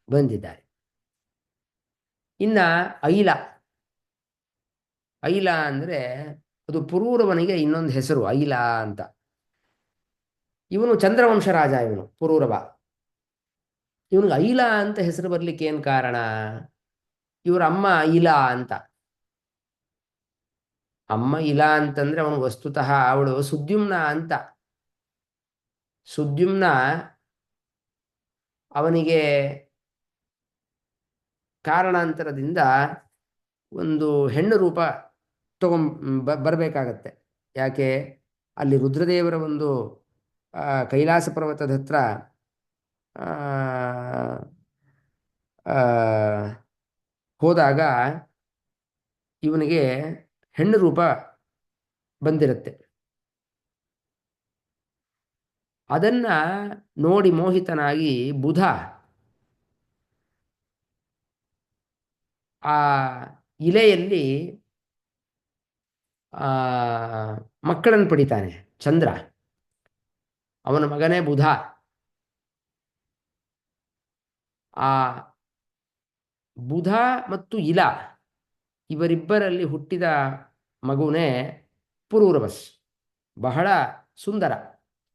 A: ಬಂದಿದ್ದಾರೆ. ಇನ್ನು ಐಲ, ಐಲ ಅಂದರೆ ಅದು ಪುರೂರವನಿಗೆ ಇನ್ನೊಂದು ಹೆಸರು, ಐಲ ಅಂತ. ಇವನು ಚಂದ್ರವಂಶ ರಾಜ, ಇವನು ಪುರೂರವ. ಇವನಿಗೆ ಐಲ ಅಂತ ಹೆಸರು ಬರ್ಲಿಕ್ಕೆ ಏನು ಕಾರಣ? ಇವರ ಅಮ್ಮ ಇಲಾ ಅಂತ. ಅಮ್ಮ ಇಲಾ ಅಂತಂದ್ರೆ ಅವನು ವಸ್ತುತಃ ಅವಳು ಸುದ್ಯುಮ್ನ ಅಂತ. ಸುದ್ಯುಮ್ನ ಅವನಿಗೆ ಕಾರಣಾಂತರದಿಂದ ಒಂದು ಹೆಣ್ಣು ರೂಪ ಬರಬೇಕಾಗತ್ತೆ. ಯಾಕೆ? ಅಲ್ಲಿ ರುದ್ರದೇವರ ಒಂದು ಕೈಲಾಸ ಪರ್ವತದ ಹತ್ರ ಹೋದಾಗ ಇವನಿಗೆ ಹೆಣ್ಣು ರೂಪ ಬಂದಿರುತ್ತೆ. ಅದನ್ನ ನೋಡಿ ಮೋಹಿತನಾಗಿ ಬುಧ ಆ ಇಲೆಯಲ್ಲಿ ಮಕ್ಕಳನ್ನು ಪಡಿತಾನೆ. ಚಂದ್ರ ಅವನ ಮಗನೇ ಬುಧ. ಆ ಬುಧ ಮತ್ತು ಇಲ ಇವರಿಬ್ಬರಲ್ಲಿ ಹುಟ್ಟಿದ ಮಗುನೇ ಪುರೂರವಸ್. ಬಹಳ ಸುಂದರ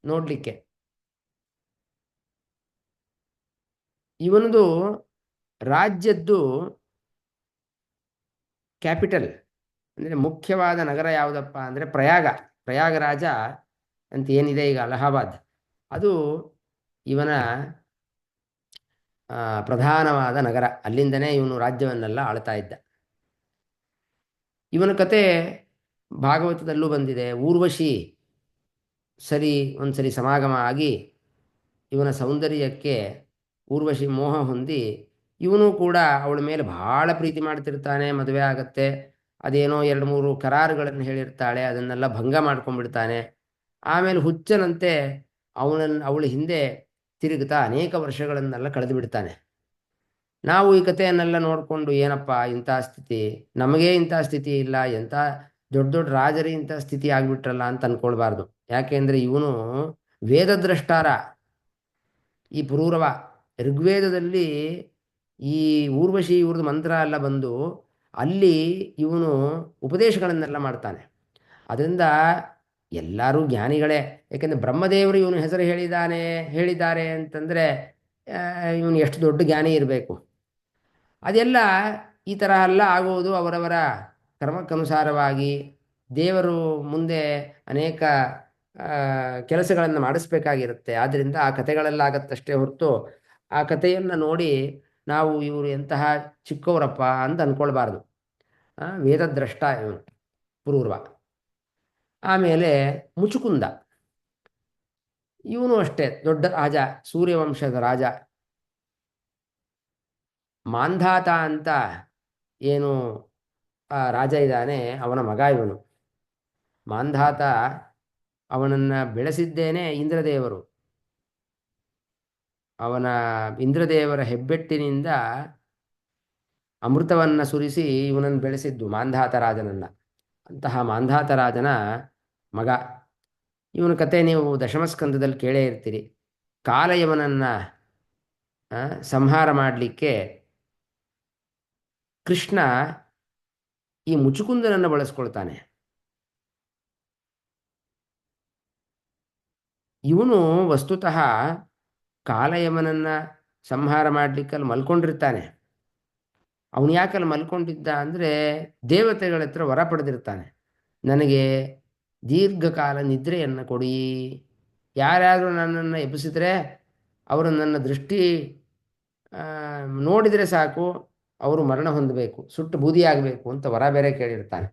A: ನೋಡಲಿಕ್ಕೆ. ಇವನದು ರಾಜ್ಯದ್ದು ಕ್ಯಾಪಿಟಲ್ ಅಂದರೆ ಮುಖ್ಯವಾದ ನಗರ ಯಾವುದಪ್ಪ ಅಂದರೆ ಪ್ರಯಾಗರಾಜ ಅಂತ ಏನಿದೆ ಈಗ ಅಲಹಾಬಾದ್, ಅದು ಇವನ ಪ್ರಧಾನವಾದ ನಗರ. ಅಲ್ಲಿಂದನೇ ಇವನು ರಾಜ್ಯವನ್ನೆಲ್ಲ ಆಳ್ತಾ ಇದ್ದ. ಇವನ ಕತೆ ಭಾಗವತದಲ್ಲೂ ಬಂದಿದೆ. ಊರ್ವಶಿ ಒಂದ್ಸರಿ ಸಮಾಗಮ ಆಗಿ ಇವನ ಸೌಂದರ್ಯಕ್ಕೆ ಊರ್ವಶಿ ಮೋಹ ಹೊಂದಿ ಇವನು ಕೂಡ ಅವಳ ಮೇಲೆ ಬಹಳ ಪ್ರೀತಿ ಮಾಡ್ತಿರ್ತಾನೆ. ಮದುವೆ ಆಗತ್ತೆ. ಅದೇನೋ 2-3 ಕರಾರುಗಳನ್ನು ಹೇಳಿರ್ತಾಳೆ, ಅದನ್ನೆಲ್ಲ ಭಂಗ ಮಾಡ್ಕೊಂಡ್ಬಿಡ್ತಾನೆ. ಆಮೇಲೆ ಹುಚ್ಚನಂತೆ ಅವಳ ಹಿಂದೆ ತಿರುಗುತ್ತಾ ಅನೇಕ ವರ್ಷಗಳನ್ನೆಲ್ಲ ಕಳೆದು ಬಿಡ್ತಾನೆ. ನಾವು ಈ ಕಥೆಯನ್ನೆಲ್ಲ ನೋಡಿಕೊಂಡು ಏನಪ್ಪ ಇಂಥ ಸ್ಥಿತಿ, ನಮಗೇ ಇಂಥ ಸ್ಥಿತಿ ಇಲ್ಲ, ಎಂಥ ದೊಡ್ಡ ದೊಡ್ಡ ರಾಜರೇ ಇಂಥ ಸ್ಥಿತಿ ಆಗಿಬಿಟ್ರಲ್ಲ ಅಂತ ಅನ್ಕೊಳ್ಬಾರ್ದು. ಯಾಕೆಂದರೆ ಇವನು ವೇದದ್ರಷ್ಟಾರ. ಈ ಪುರೂರವ ಋಗ್ವೇದದಲ್ಲಿ ಈ ಊರ್ವಶಿ ಇವ್ರದ್ದು ಮಂತ್ರ ಎಲ್ಲ ಬಂದು ಅಲ್ಲಿ ಇವನು ಉಪದೇಶಗಳನ್ನೆಲ್ಲ ಮಾಡ್ತಾನೆ. ಅದರಿಂದ ಎಲ್ಲರೂ ಜ್ಞಾನಿಗಳೇ. ಯಾಕೆಂದರೆ ಬ್ರಹ್ಮದೇವರು ಇವನು ಹೆಸರು ಹೇಳಿದ್ದಾರೆ ಅಂತಂದರೆ ಇವನು ಎಷ್ಟು ದೊಡ್ಡ ಜ್ಞಾನಿ ಇರಬೇಕು. ಅದೆಲ್ಲ ಈ ಥರ ಎಲ್ಲ ಆಗುವುದು ಅವರವರ ಕರ್ಮಕ್ಕನುಸಾರವಾಗಿ. ದೇವರು ಮುಂದೆ ಅನೇಕ ಕೆಲಸಗಳನ್ನು ಮಾಡಿಸ್ಬೇಕಾಗಿರುತ್ತೆ. ಆದ್ದರಿಂದ ಆ ಕಥೆಗಳೆಲ್ಲ ಆಗತ್ತಷ್ಟೇ ಹೊರತು ಆ ಕಥೆಯನ್ನು ನೋಡಿ ನಾವು ಇವರು ಎಂತಹ ಚಿಕ್ಕವರಪ್ಪ ಅಂತ ಅಂದ್ಕೊಳ್ಬಾರ್ದು. ವೇದದ್ರಷ್ಟ ಇವನು ಪುರೂರ್ವ. ಆಮೇಲೆ ಮುಚುಕುಂದ, ಇವನು ಅಷ್ಟೇ ದೊಡ್ಡ ರಾಜ, ಸೂರ್ಯವಂಶದ ರಾಜ. ಮಾಂಧಾತ ಅಂತ ಏನು ರಾಜ ಇದ್ದಾನೆ, ಅವನ ಮಗ ಇವನು ಮಾಂಧಾತ. ಅವನನ್ನು ಬೆಳೆಸಿದ್ದೇನೆ ಇಂದ್ರದೇವರು. ಅವನ ಇಂದ್ರದೇವರ ಹೆಬ್ಬೆಟ್ಟಿನಿಂದ ಅಮೃತವನ್ನು ಸುರಿಸಿ ಇವನನ್ನು ಬೆಳೆಸಿದ್ದು ಮಾಂಧಾತ ರಾಜನನ್ನು. ಅಂತಹ ಮಾಂಧಾತ ರಾಜನ ಮಗ ಇವನ ಕತೆ ನೀವು ದಶಮಸ್ಕಂದದಲ್ಲಿ ಕೇಳೇ ಇರ್ತೀರಿ. ಕಾಲಯವನನ್ನು ಸಂಹಾರ ಮಾಡಲಿಕ್ಕೆ ಕೃಷ್ಣ ಈ ಮುಚುಕುಂದನನ್ನು ಬಳಸ್ಕೊಳ್ತಾನೆ. ಇವನು ವಸ್ತುತಃ ಕಾಲಯಮನನ್ನು ಸಂಹಾರ ಮಾಡಲಿಕ್ಕೆ ಅಲ್ಲಿ ಮಲ್ಕೊಂಡಿರ್ತಾನೆ. ಅವನು ಯಾಕಲ್ಲಿ ಮಲ್ಕೊಂಡಿದ್ದ ಅಂದರೆ ದೇವತೆಗಳ ಹತ್ರ ವರ ಪಡೆದಿರ್ತಾನೆ, ನನಗೆ ದೀರ್ಘಕಾಲ ನಿದ್ರೆಯನ್ನು ಕೊಡಿ, ಯಾರ್ಯಾರು ನನ್ನನ್ನು ಎಬ್ಬಿಸಿದ್ರೆ ಅವರು ನನ್ನ ದೃಷ್ಟಿ ನೋಡಿದರೆ ಸಾಕು ಅವರು ಮರಣ ಹೊಂದಬೇಕು, ಸುಟ್ಟು ಬೂದಿಯಾಗಬೇಕು ಅಂತ ವರ ಬೇರೆ ಕೇಳಿರ್ತಾನೆ.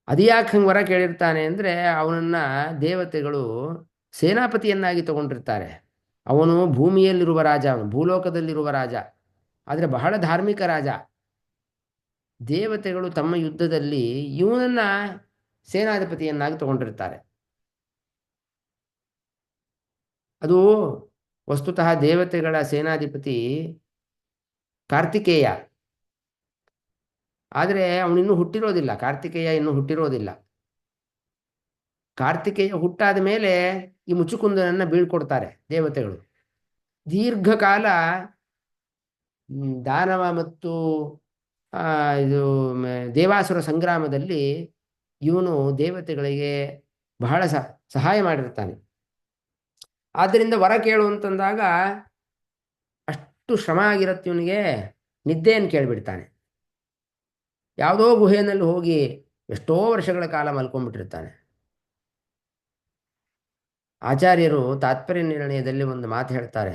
A: ಅದ್ಯಾಕೆ ಹಂಗೆ ವರ ಕೇಳಿರ್ತಾನೆ ಅಂದರೆ ಅವನನ್ನು ದೇವತೆಗಳು ಸೇನಾಪತಿಯನ್ನಾಗಿ ತಗೊಂಡಿರ್ತಾರೆ. ಅವನು ಭೂಮಿಯಲ್ಲಿರುವ ರಾಜ, ಅವನು ಭೂಲೋಕದಲ್ಲಿರುವ ರಾಜ, ಆದರೆ ಬಹಳ ಧಾರ್ಮಿಕ ರಾಜ. ದೇವತೆಗಳು ತಮ್ಮ ಯುದ್ಧದಲ್ಲಿ ಇವನನ್ನು ಸೇನಾಧಿಪತಿಯನ್ನಾಗಿ ತಗೊಂಡಿರ್ತಾರೆ. ಅದು ವಸ್ತುತಃ ದೇವತೆಗಳ ಸೇನಾಧಿಪತಿ ಕಾರ್ತಿಕೇಯ, ಆದರೆ ಅವನಿನ್ನೂ ಹುಟ್ಟಿರೋದಿಲ್ಲ. ಕಾರ್ತಿಕೇಯ ಇನ್ನೂ ಹುಟ್ಟಿರೋದಿಲ್ಲ. ಕಾರ್ತಿಕೇಯ ಹುಟ್ಟಾದ ಮೇಲೆ ಈ ಮುಚುಕುಂದನನ್ನು ಬೀಳ್ಕೊಡ್ತಾರೆ ದೇವತೆಗಳು. ದೀರ್ಘಕಾಲ ದಾನವ ಮತ್ತು ಇದು ದೇವಾಸುರ ಸಂಗ್ರಾಮದಲ್ಲಿ ಇವನು ದೇವತೆಗಳಿಗೆ ಬಹಳ ಸಹಾಯ ಮಾಡಿರ್ತಾನೆ. ಆದ್ದರಿಂದ ವರ ಕೇಳು ಅಂತಂದಾಗ ಅಷ್ಟು ಶ್ರಮ ಆಗಿರುತ್ತೆ ಇವನಿಗೆ, ನಿದ್ದೆಯನ್ನು ಕೇಳಿಬಿಡ್ತಾನೆ. ಯಾವುದೋ ಗುಹೆಯಲ್ಲಿ ಹೋಗಿ ಎಷ್ಟೋ ವರ್ಷಗಳ ಕಾಲ ಮಲ್ಕೊಂಡ್ಬಿಟ್ಟಿರ್ತಾನೆ. ಆಚಾರ್ಯರು ತಾತ್ಪರ್ಯ ನಿರ್ಣಯದಲ್ಲಿ ಒಂದು ಮಾತು ಹೇಳ್ತಾರೆ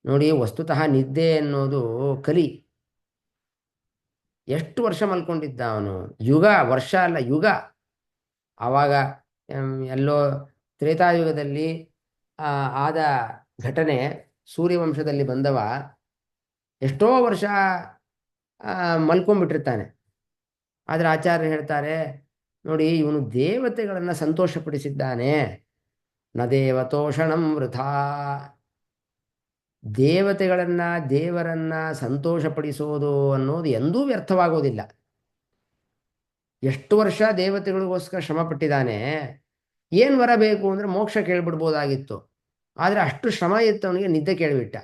A: ನೋಡಿ, ವಸ್ತುತಃ ನಿದ್ದೆ ಅನ್ನೋದು ಕಲಿ. ಎಷ್ಟು ವರ್ಷ ಮಲ್ಕೊಂಡಿದ್ದ ಅವನು, ಯುಗ, ವರ್ಷ ಅಲ್ಲ ಯುಗ. ಆವಾಗ ಎಲ್ಲೋ ತ್ರೇತಾಯುಗದಲ್ಲಿ ಆದ ಘಟನೆ, ಸೂರ್ಯವಂಶದಲ್ಲಿ ಬಂದವ ಎಷ್ಟೋ ವರ್ಷ ಮಲ್ಕೊಂಡ್ಬಿಟ್ಟಿರ್ತಾನೆ. ಆದರೆ ಆಚಾರ್ಯರು ಹೇಳ್ತಾರೆ ನೋಡಿ, ಇವನು ದೇವತೆಗಳನ್ನು ಸಂತೋಷಪಡಿಸಿದ್ದಾನೆ. ನ ದೇವತೋಷಣಂ ವೃಥಾ. ದೇವತೆಗಳನ್ನು, ದೇವರನ್ನು ಸಂತೋಷಪಡಿಸೋದು ಅನ್ನೋದು ಎಂದೂ ವ್ಯರ್ಥವಾಗೋದಿಲ್ಲ. ಎಷ್ಟು ವರ್ಷ ದೇವತೆಗಳಿಗೋಸ್ಕರ ಶ್ರಮ ಪಟ್ಟಿದ್ದಾನೆ. ಏನು ವರ ಬೇಕು ಅಂದರೆ ಮೋಕ್ಷ ಕೇಳಿಬಿಡ್ಬೋದಾಗಿತ್ತು, ಆದರೆ ಅಷ್ಟು ಶ್ರಮ ಇತ್ತು ಅವನಿಗೆ, ನಿದ್ದೆ ಕೇಳಿಬಿಟ್ಟ.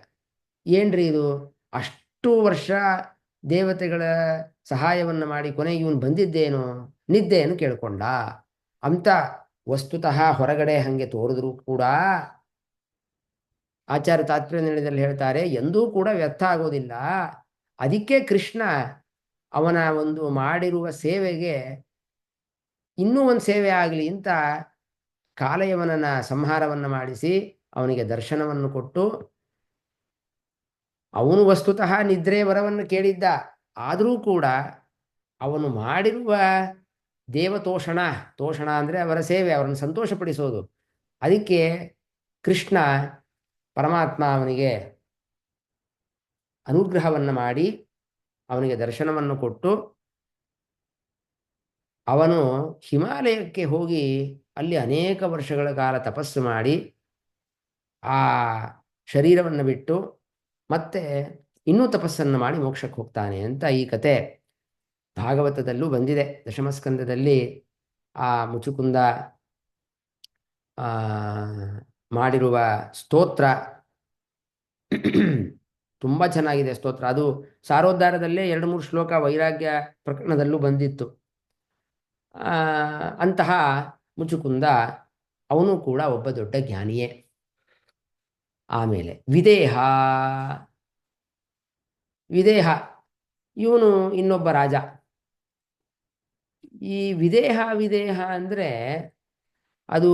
A: ಏನ್ರಿ ಇದು, ಅಷ್ಟು ವರ್ಷ ದೇವತೆಗಳ ಸಹಾಯವನ್ನು ಮಾಡಿ ಕೊನೆಗೆ ಇವನು ಬಂದಿದ್ದೇನು, ನಿದ್ದೆಯನ್ನು ಕೇಳಿಕೊಂಡ ಅಂತ. ವಸ್ತುತಃ ಹೊರಗಡೆ ಹಾಗೆ ತೋರಿದ್ರೂ ಕೂಡ ಆಚಾರ್ಯ ತಾತ್ಪರ್ಯ ನಿರ್ಣಯದಲ್ಲಿ ಹೇಳ್ತಾರೆ ಎಂದೂ ಕೂಡ ವ್ಯರ್ಥ ಆಗೋದಿಲ್ಲ. ಅದಕ್ಕೆ ಕೃಷ್ಣ ಅವನ ಒಂದು ಮಾಡಿರುವ ಸೇವೆಗೆ ಇನ್ನೂ ಒಂದು ಸೇವೆ ಆಗಲಿ ಅಂತ ಕಾಲಯವನನ ಸಂಹಾರವನ್ನು ಮಾಡಿಸಿ ಅವನಿಗೆ ದರ್ಶನವನ್ನು ಕೊಟ್ಟು, ಅವನು ವಸ್ತುತಃ ನಿದ್ರೆ ವರವನ್ನು ಕೇಳಿದ್ದ, ಆದರೂ ಕೂಡ ಅವನು ಮಾಡಿರುವ ದೇವತೋಷಣ, ತೋಷಣ ಅಂದರೆ ಅವರ ಸೇವೆ, ಅವರನ್ನು ಸಂತೋಷಪಡಿಸೋದು. ಅದಕ್ಕೆ ಕೃಷ್ಣ ಪರಮಾತ್ಮ ಅವನಿಗೆ ಅನುಗ್ರಹವನ್ನು ಮಾಡಿ ಅವನಿಗೆ ದರ್ಶನವನ್ನು ಕೊಟ್ಟು, ಅವನು ಹಿಮಾಲಯಕ್ಕೆ ಹೋಗಿ ಅಲ್ಲಿ ಅನೇಕ ವರ್ಷಗಳ ಕಾಲ ತಪಸ್ಸು ಮಾಡಿ ಆ ಶರೀರವನ್ನು ಬಿಟ್ಟು ಮತ್ತೆ ಇನ್ನೂ ತಪಸ್ಸನ್ನು ಮಾಡಿ ಮೋಕ್ಷಕ್ಕೆ ಹೋಗ್ತಾನೆ ಅಂತ ಈ ಕತೆ ಭಾಗವತದಲ್ಲೂ ಬಂದಿದೆ. ದಶಮಸ್ಕಂದದಲ್ಲಿ ಆ ಮುಚುಕುಂದ ಮಾಡಿರುವ ಸ್ತೋತ್ರ ತುಂಬ ಚೆನ್ನಾಗಿದೆ ಸ್ತೋತ್ರ. ಅದು ಸಾರೋದ್ಧಾರದಲ್ಲೇ 2-3 ಶ್ಲೋಕ ವೈರಾಗ್ಯ ಪ್ರಕರಣದಲ್ಲೂ ಬಂದಿತ್ತು. ಅಂತಹ ಮುಚುಕುಂದ ಅವನು ಕೂಡ ಒಬ್ಬ ದೊಡ್ಡ ಜ್ಞಾನಿಯೇ. ಆಮೇಲೆ ವಿದೇಹ, ವಿದೇಹ ಇವನು ಇನ್ನೊಬ್ಬ ರಾಜ. ಈ ವಿದೇಹ, ವಿದೇಹ ಅಂದರೆ ಅದು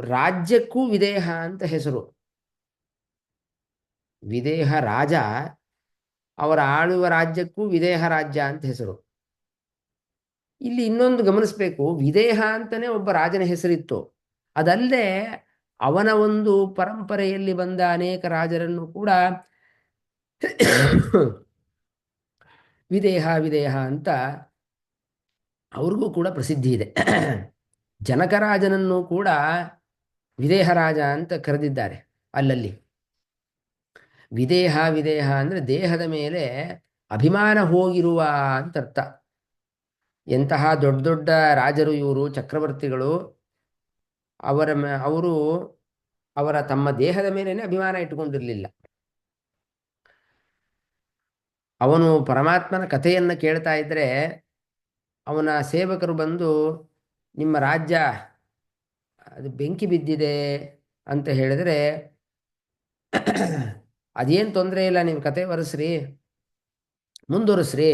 A: ರಾಜ್ಯಕ್ಕೂ ವಿದೇಹ ಅಂತ ಹೆಸರು. ವಿದೇಹ ರಾಜ, ಅವರ ಆಳುವ ರಾಜ್ಯಕ್ಕೂ ವಿದೇಹ ರಾಜ್ಯ ಅಂತ ಹೆಸರು. ಇಲ್ಲಿ ಇನ್ನೊಂದು ಗಮನಿಸಬೇಕು, ವಿದೇಹ ಅಂತಲೇ ಒಬ್ಬ ರಾಜನ ಹೆಸರಿತ್ತು. ಅದಲ್ಲದೆ ಅವನ ಒಂದು ಪರಂಪರೆಯಲ್ಲಿ ಬಂದ ಅನೇಕ ರಾಜರನ್ನು ಕೂಡ ವಿದೇಹ ವಿದೇಹ ಅಂತ ಅವ್ರಿಗೂ ಕೂಡ ಪ್ರಸಿದ್ಧಿ ಇದೆ. ಜನಕರಾಜನನ್ನು ಕೂಡ ವಿದೇಹ ರಾಜ ಅಂತ ಕರೆದಿದ್ದಾರೆ ಅಲ್ಲಲ್ಲಿ. ವಿದೇಹ ವಿದೇಹ ಅಂದರೆ ದೇಹದ ಮೇಲೆ ಅಭಿಮಾನ ಹೋಗಿರುವ ಅಂತ ಅರ್ಥ. ಎಂತಹ ದೊಡ್ಡ ದೊಡ್ಡ ರಾಜರು ಇವರು, ಚಕ್ರವರ್ತಿಗಳು, ಅವರು ಅವರ ತಮ್ಮ ದೇಹದ ಮೇಲೇನೆ ಅಭಿಮಾನ ಇಟ್ಟುಕೊಂಡಿರಲಿಲ್ಲ. ಅವನು ಪರಮಾತ್ಮನ ಕಥೆಯನ್ನು ಕೇಳ್ತಾ ಇದ್ದರೆ ಅವನ ಸೇವಕರು ಬಂದು ನಿಮ್ಮ ರಾಜ್ಯ ಅದು ಬೆಂಕಿ ಬಿದ್ದಿದೆ ಅಂತ ಹೇಳಿದರೆ, ಅದೇನು ತೊಂದರೆ ಇಲ್ಲ, ನೀವು ಕತೆ ಒರೆಸ್ರಿ, ಮುಂದುವರಿಸ್ರಿ,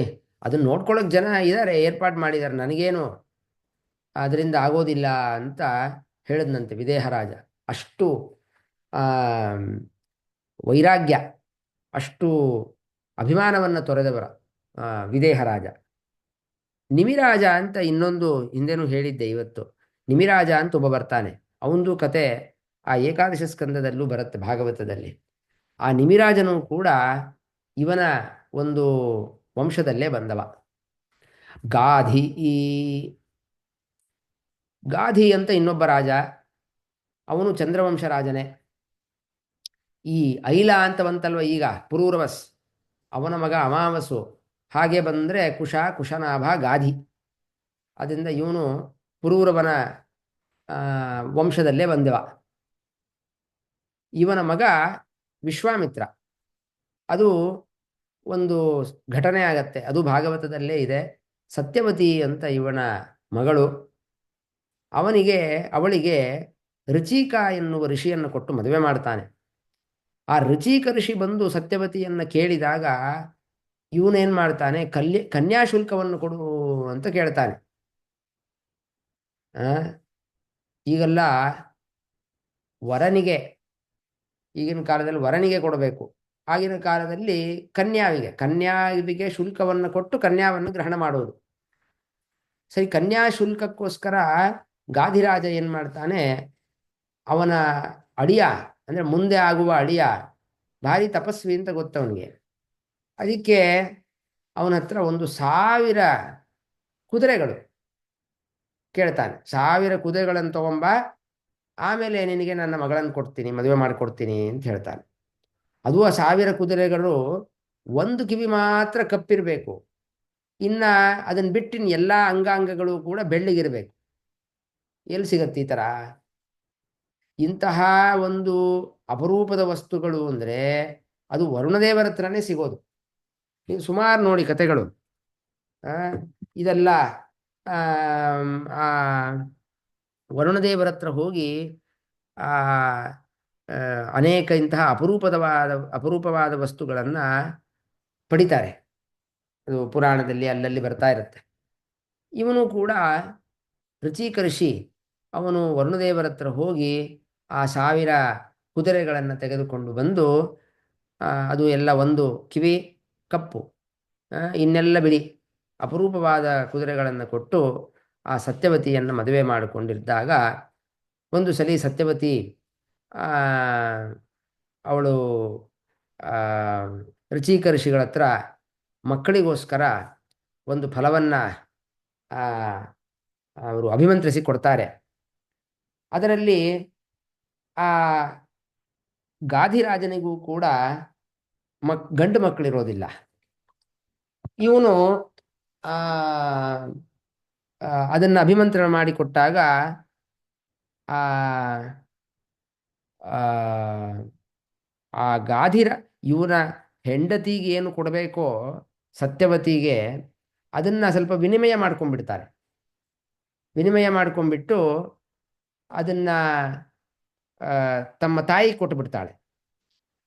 A: ಅದನ್ನ ನೋಡ್ಕೊಳ್ಳೋಕೆ ಜನ ಇದ್ದಾರೆ, ಏರ್ಪಾಡು ಮಾಡಿದ್ದಾರೆ, ನನಗೇನು ಅದರಿಂದ ಆಗೋದಿಲ್ಲ ಅಂತ ಹೇಳಿದ್ನಂತೆ ವಿದೇಹರಾಜ. ಅಷ್ಟು ಆ, ವೈರಾಗ್ಯ, ಅಷ್ಟು ಅಭಿಮಾನವನ್ನು ತೊರೆದವರ ವಿದೇಹರಾಜ. ನಿಮಿರಾಜ ಅಂತ ಇನ್ನೊಂದು ಹಿಂದೆನೂ ಹೇಳಿದ್ದೆ ಇವತ್ತು. ನಿಮಿರಾಜ ಅಂತ ಒಬ್ಬ ಬರ್ತಾನೆ, ಅವನದು ಕತೆ ಆ ಏಕಾದಶ ಸ್ಕಂದದಲ್ಲೂ ಬರುತ್ತೆ ಭಾಗವತದಲ್ಲಿ. ಆ ನಿಮಿರಾಜನು ಕೂಡ ಇವನ ಒಂದು ವಂಶದಲ್ಲೇ ಬಂದವ. ಗಾಧಿ ಗಾಧಿ ಅಂತ ಇನ್ನೊಬ್ಬ ರಾಜ, ಅವನು ಚಂದ್ರವಂಶ ರಾಜನೇ. ಈ ಐಲ ಅಂತ ಬಂತಲ್ವ ಈಗ, ಪುರೂರವಸ್, ಅವನ ಮಗ ಅಮಾವಸು. ಹಾಗೆ ಬಂದರೆ ಕುಶನಾಭ, ಗಾಧಿ. ಅದರಿಂದ ಇವನು ಪುರೂರವನ ವಂಶದಲ್ಲೇ ಬಂದವ. ಇವನ ಮಗ ವಿಶ್ವಾಮಿತ್ರ. ಅದು ಒಂದು ಘಟನೆ ಆಗತ್ತೆ, ಅದು ಭಾಗವತದಲ್ಲೇ ಇದೆ. ಸತ್ಯವತಿ ಅಂತ ಇವನ ಮಗಳು. ಅವಳಿಗೆ ಋಚೀಕ ಎನ್ನುವ ಋಷಿಯನ್ನು ಕೊಟ್ಟು ಮದುವೆ ಮಾಡ್ತಾನೆ. ಆ ಋಚೀಕ ಋಷಿ ಬಂದು ಸತ್ಯವತಿಯನ್ನು ಕೇಳಿದಾಗ ಇವನೇನು ಮಾಡ್ತಾನೆ, ಕನ್ಯಾಶುಲ್ಕವನ್ನು ಕೊಡು ಅಂತ ಕೇಳ್ತಾನೆ. ಈಗೆಲ್ಲ ವರನಿಗೆ, ಈಗಿನ ಕಾಲದಲ್ಲಿ ವರನಿಗೆ ಕೊಡಬೇಕು, ಆಗಿನ ಕಾಲದಲ್ಲಿ ಕನ್ಯಾವಿಗೆ ಶುಲ್ಕವನ್ನು ಕೊಟ್ಟು ಕನ್ಯಾವನ್ನು ಗ್ರಹಣ ಮಾಡುವುದು. ಸರಿ, ಕನ್ಯಾಶುಲ್ಕಕ್ಕೋಸ್ಕರ ಗಾಧಿರಾಜ ಏನು ಮಾಡ್ತಾನೆ, ಅವನ ಅಳಿಯ ಅಂದರೆ ಮುಂದೆ ಆಗುವ ಅಳಿಯ ಭಾರಿ ತಪಸ್ವಿ ಅಂತ ಗೊತ್ತವನಿಗೆ. ಅದಕ್ಕೆ ಅವನ ಹತ್ರ 1,000 ಕುದುರೆಗಳು ಕೇಳ್ತಾನೆ. 1000 ಕುದುರೆಗಳನ್ನು ತಗೊಂಬ, ಆಮೇಲೆ ನಿನಗೆ ನನ್ನ ಮಗಳನ್ನು ಕೊಡ್ತೀನಿ, ಮದುವೆ ಮಾಡಿಕೊಡ್ತೀನಿ ಅಂತ ಹೇಳ್ತಾನೆ. ಅದು ಆ 1000 ಕುದುರೆಗಳು ಒಂದು ಕಿವಿ ಮಾತ್ರ ಕಪ್ಪಿರಬೇಕು, ಇನ್ನು ಅದನ್ನು ಬಿಟ್ಟಿನ ಎಲ್ಲ ಅಂಗಾಂಗಗಳು ಕೂಡ ಬೆಳ್ಳಿಗಿರಬೇಕು. ಎಲ್ಲಿ ಸಿಗತ್ತೆ ಈ ಥರ? ಇಂತಹ ಒಂದು ಅಪರೂಪದ ವಸ್ತುಗಳು ಅಂದರೆ ಅದು ವರುಣದೇವರ ಹತ್ರನೇ ಸಿಗೋದು. ನೀವು ಸುಮಾರು ನೋಡಿ ಕತೆಗಳು. ಇದೆಲ್ಲ ವರುಣದೇವರ ಹತ್ರ ಹೋಗಿ ಅನೇಕ ಇಂತಹ ಅಪರೂಪವಾದ ವಸ್ತುಗಳನ್ನು ಪಡಿತಾರೆ. ಅದು ಪುರಾಣದಲ್ಲಿ ಅಲ್ಲಲ್ಲಿ ಬರ್ತಾ ಇರುತ್ತೆ. ಇವನು ಕೂಡ ಋಚೀಕ ಋಷಿ, ಅವನು ವರುಣದೇವರ ಹತ್ರ ಹೋಗಿ ಆ 1000 ಕುದುರೆಗಳನ್ನು ತೆಗೆದುಕೊಂಡು ಬಂದು, ಅದು ಎಲ್ಲ ಒಂದು ಕಿವಿ ಕಪ್ಪು, ಇನ್ನೆಲ್ಲ ಬಿಳಿ ಅಪರೂಪವಾದ ಕುದುರೆಗಳನ್ನು ಕೊಟ್ಟು ಆ ಸತ್ಯವತಿಯನ್ನು ಮದುವೆ ಮಾಡಿಕೊಂಡಿದ್ದಾಗ, ಒಂದು ಸಲ ಸತ್ಯವತಿ ಅವಳು ಋಚೀಕ ಋಷಿಗಳ ಹತ್ರ ಮಕ್ಕಳಿಗೋಸ್ಕರ ಒಂದು ಫಲವನ್ನು ಅವರು ಅಭಿಮಂತ್ರಿಸಿ ಕೊಡ್ತಾರೆ. ಅದರಲ್ಲಿ ಆ ಗಾಧಿರಾಜನಿಗೂ ಕೂಡ ಗಂಡು ಮಕ್ಕಳಿರೋದಿಲ್ಲ. ಇವನು ಅದನ್ನು ಅಭಿಮಂತ್ರಣ ಮಾಡಿಕೊಟ್ಟಾಗ ಆ ಆ ಇವನ ಹೆಂಡತಿಗೆ ಏನು ಕೊಡಬೇಕೋ ಸತ್ಯವತಿಗೆ, ಅದನ್ನು ಸ್ವಲ್ಪ ವಿನಿಮಯ ಮಾಡ್ಕೊಂಡ್ಬಿಡ್ತಾರೆ. ವಿನಿಮಯ ಮಾಡ್ಕೊಂಡ್ಬಿಟ್ಟು ಅದನ್ನು ತಮ್ಮ ತಾಯಿ ಕೊಟ್ಟುಬಿಡ್ತಾಳೆ.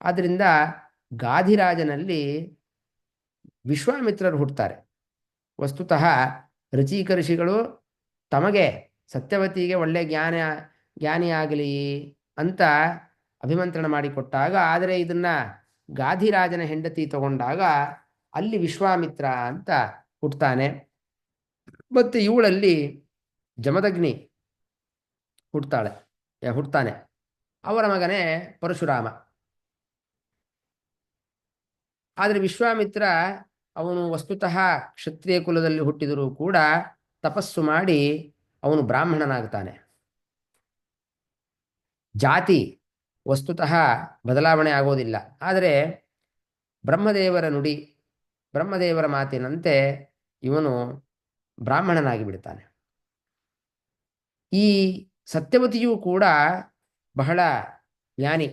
A: ಆದ್ದರಿಂದ ಗಾಧಿರಾಜನಲ್ಲಿ ವಿಶ್ವಾಮಿತ್ರರು ಹುಟ್ಟುತ್ತಾರೆ. ವಸ್ತುತಃ ಋಚೀಕ ಋಷಿಗಳು ತಮಗೆ ಸತ್ಯವತಿಗೆ ಒಳ್ಳೆ ಜ್ಞಾನಿಯಾಗಲಿ ಅಂತ ಅಭಿಮಂತ್ರಣ ಮಾಡಿಕೊಟ್ಟಾಗ, ಆದರೆ ಇದನ್ನು ಗಾಧಿರಾಜನ ಹೆಂಡತಿ ತಗೊಂಡಾಗ ಅಲ್ಲಿ ವಿಶ್ವಾಮಿತ್ರ ಅಂತ ಹುಟ್ಟುತ್ತಾನೆ. ಇವಳಲ್ಲಿ ಜಮದಗ್ನಿ ಹುಟ್ಟುತ್ತಾನೆ. ಅವರ ಮಗನೇ ಪರಶುರಾಮ. ಆದರೆ ವಿಶ್ವಾಮಿತ್ರ ಅವನು ವಸ್ತುತಃ ಕ್ಷತ್ರಿಯ ಕುಲದಲ್ಲಿ ಹುಟ್ಟಿದರೂ ಕೂಡ ತಪಸ್ಸು ಮಾಡಿ ಅವನು ಬ್ರಾಹ್ಮಣನಾಗ್ತಾನೆ. ಜಾತಿ ವಸ್ತುತಃ ಬದಲಾವಣೆ ಆಗೋದಿಲ್ಲ. ಆದರೆ ಬ್ರಹ್ಮದೇವರ ನುಡಿ, ಬ್ರಹ್ಮದೇವರ ಮಾತಿನಂತೆ ಇವನು ಬ್ರಾಹ್ಮಣನಾಗಿ ಬಿಡ್ತಾನೆ. ಈ ಸತ್ಯವತಿಯೂ ಕೂಡ ಬಹಳ ಜ್ಞಾನಿ.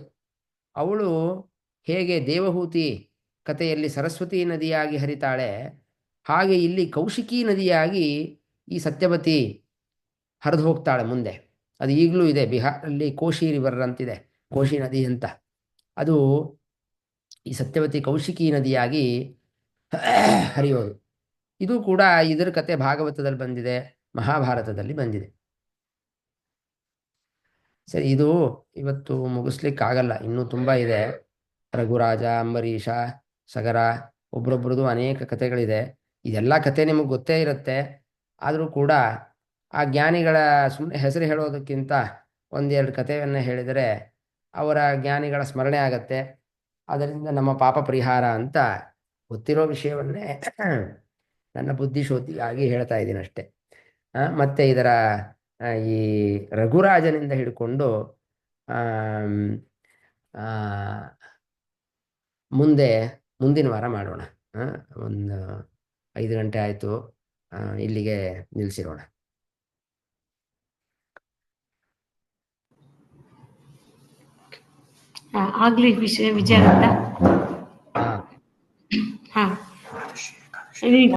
A: ಅವಳು ಹೇಗೆ ದೇವಹೂತಿ ಕಥೆಯಲ್ಲಿ ಸರಸ್ವತಿ ನದಿಯಾಗಿ ಹರಿತಾಳೆ, ಹಾಗೆ ಇಲ್ಲಿ ಕೌಶಿಕಿ ನದಿಯಾಗಿ ಈ ಸತ್ಯವತಿ ಹರಿದು ಹೋಗ್ತಾಳೆ ಮುಂದೆ. ಅದು ಈಗಲೂ ಇದೆ, ಬಿಹಾರಲ್ಲಿ ಕೋಶಿ ರಿವರ್ ಅಂತಿದೆ, ಕೋಶಿ ನದಿ ಅಂತ. ಅದು ಈ ಸತ್ಯವತಿ ಕೌಶಿಕಿ ನದಿಯಾಗಿ ಹರಿಯೋದು. ಇದು ಕೂಡ ಇದರ ಕತೆ ಭಾಗವತದಲ್ಲಿ ಬಂದಿದೆ, ಮಹಾಭಾರತದಲ್ಲಿ ಬಂದಿದೆ. ಸರಿ, ಇದು ಇವತ್ತು ಮುಗಿಸ್ಲಿಕ್ಕಾಗಲ್ಲ, ಇನ್ನೂ ತುಂಬ ಇದೆ. ರಘುರಾಜ, ಅಂಬರೀಷ, ಸಗರ, ಒಬ್ರೊಬ್ರದ್ದು ಅನೇಕ ಕಥೆಗಳಿದೆ. ಇದೆಲ್ಲ ಕತೆ ನಿಮಗೆ ಗೊತ್ತೇ ಇರುತ್ತೆ. ಆದರೂ ಕೂಡ ಆ ಜ್ಞಾನಿಗಳ ಸುಮ್ಮನೆ ಹೆಸರು ಹೇಳೋದಕ್ಕಿಂತ ಒಂದೆರಡು ಕಥೆಯನ್ನು ಹೇಳಿದರೆ ಅವರ ಜ್ಞಾನಿಗಳ ಸ್ಮರಣೆ ಆಗತ್ತೆ. ಅದರಿಂದ ನಮ್ಮ ಪಾಪ ಪರಿಹಾರ ಅಂತ ಗೊತ್ತಿರೋ ವಿಷಯವನ್ನೇ ನನ್ನ ಬುದ್ಧಿಶೋಧಿಗಾಗಿ ಹೇಳ್ತಾ ಇದ್ದೀನಿ ಅಷ್ಟೆ. ಮತ್ತೆ ಇದರ ಈ ರಘುರಾಜನಿಂದ ಹಿಡ್ಕೊಂಡು ಮುಂದಿನ ವಾರ ಮಾಡೋಣ. ಒಂದು 5 ಗಂಟೆ ಆಯಿತು, ಇಲ್ಲಿಗೆ ನಿಲ್ಲಿಸಿರೋಣ.
B: ಆಗ್ಲಿ ವಿಜಯ ಅಂತ.
A: ಹಾ
B: ಹಾ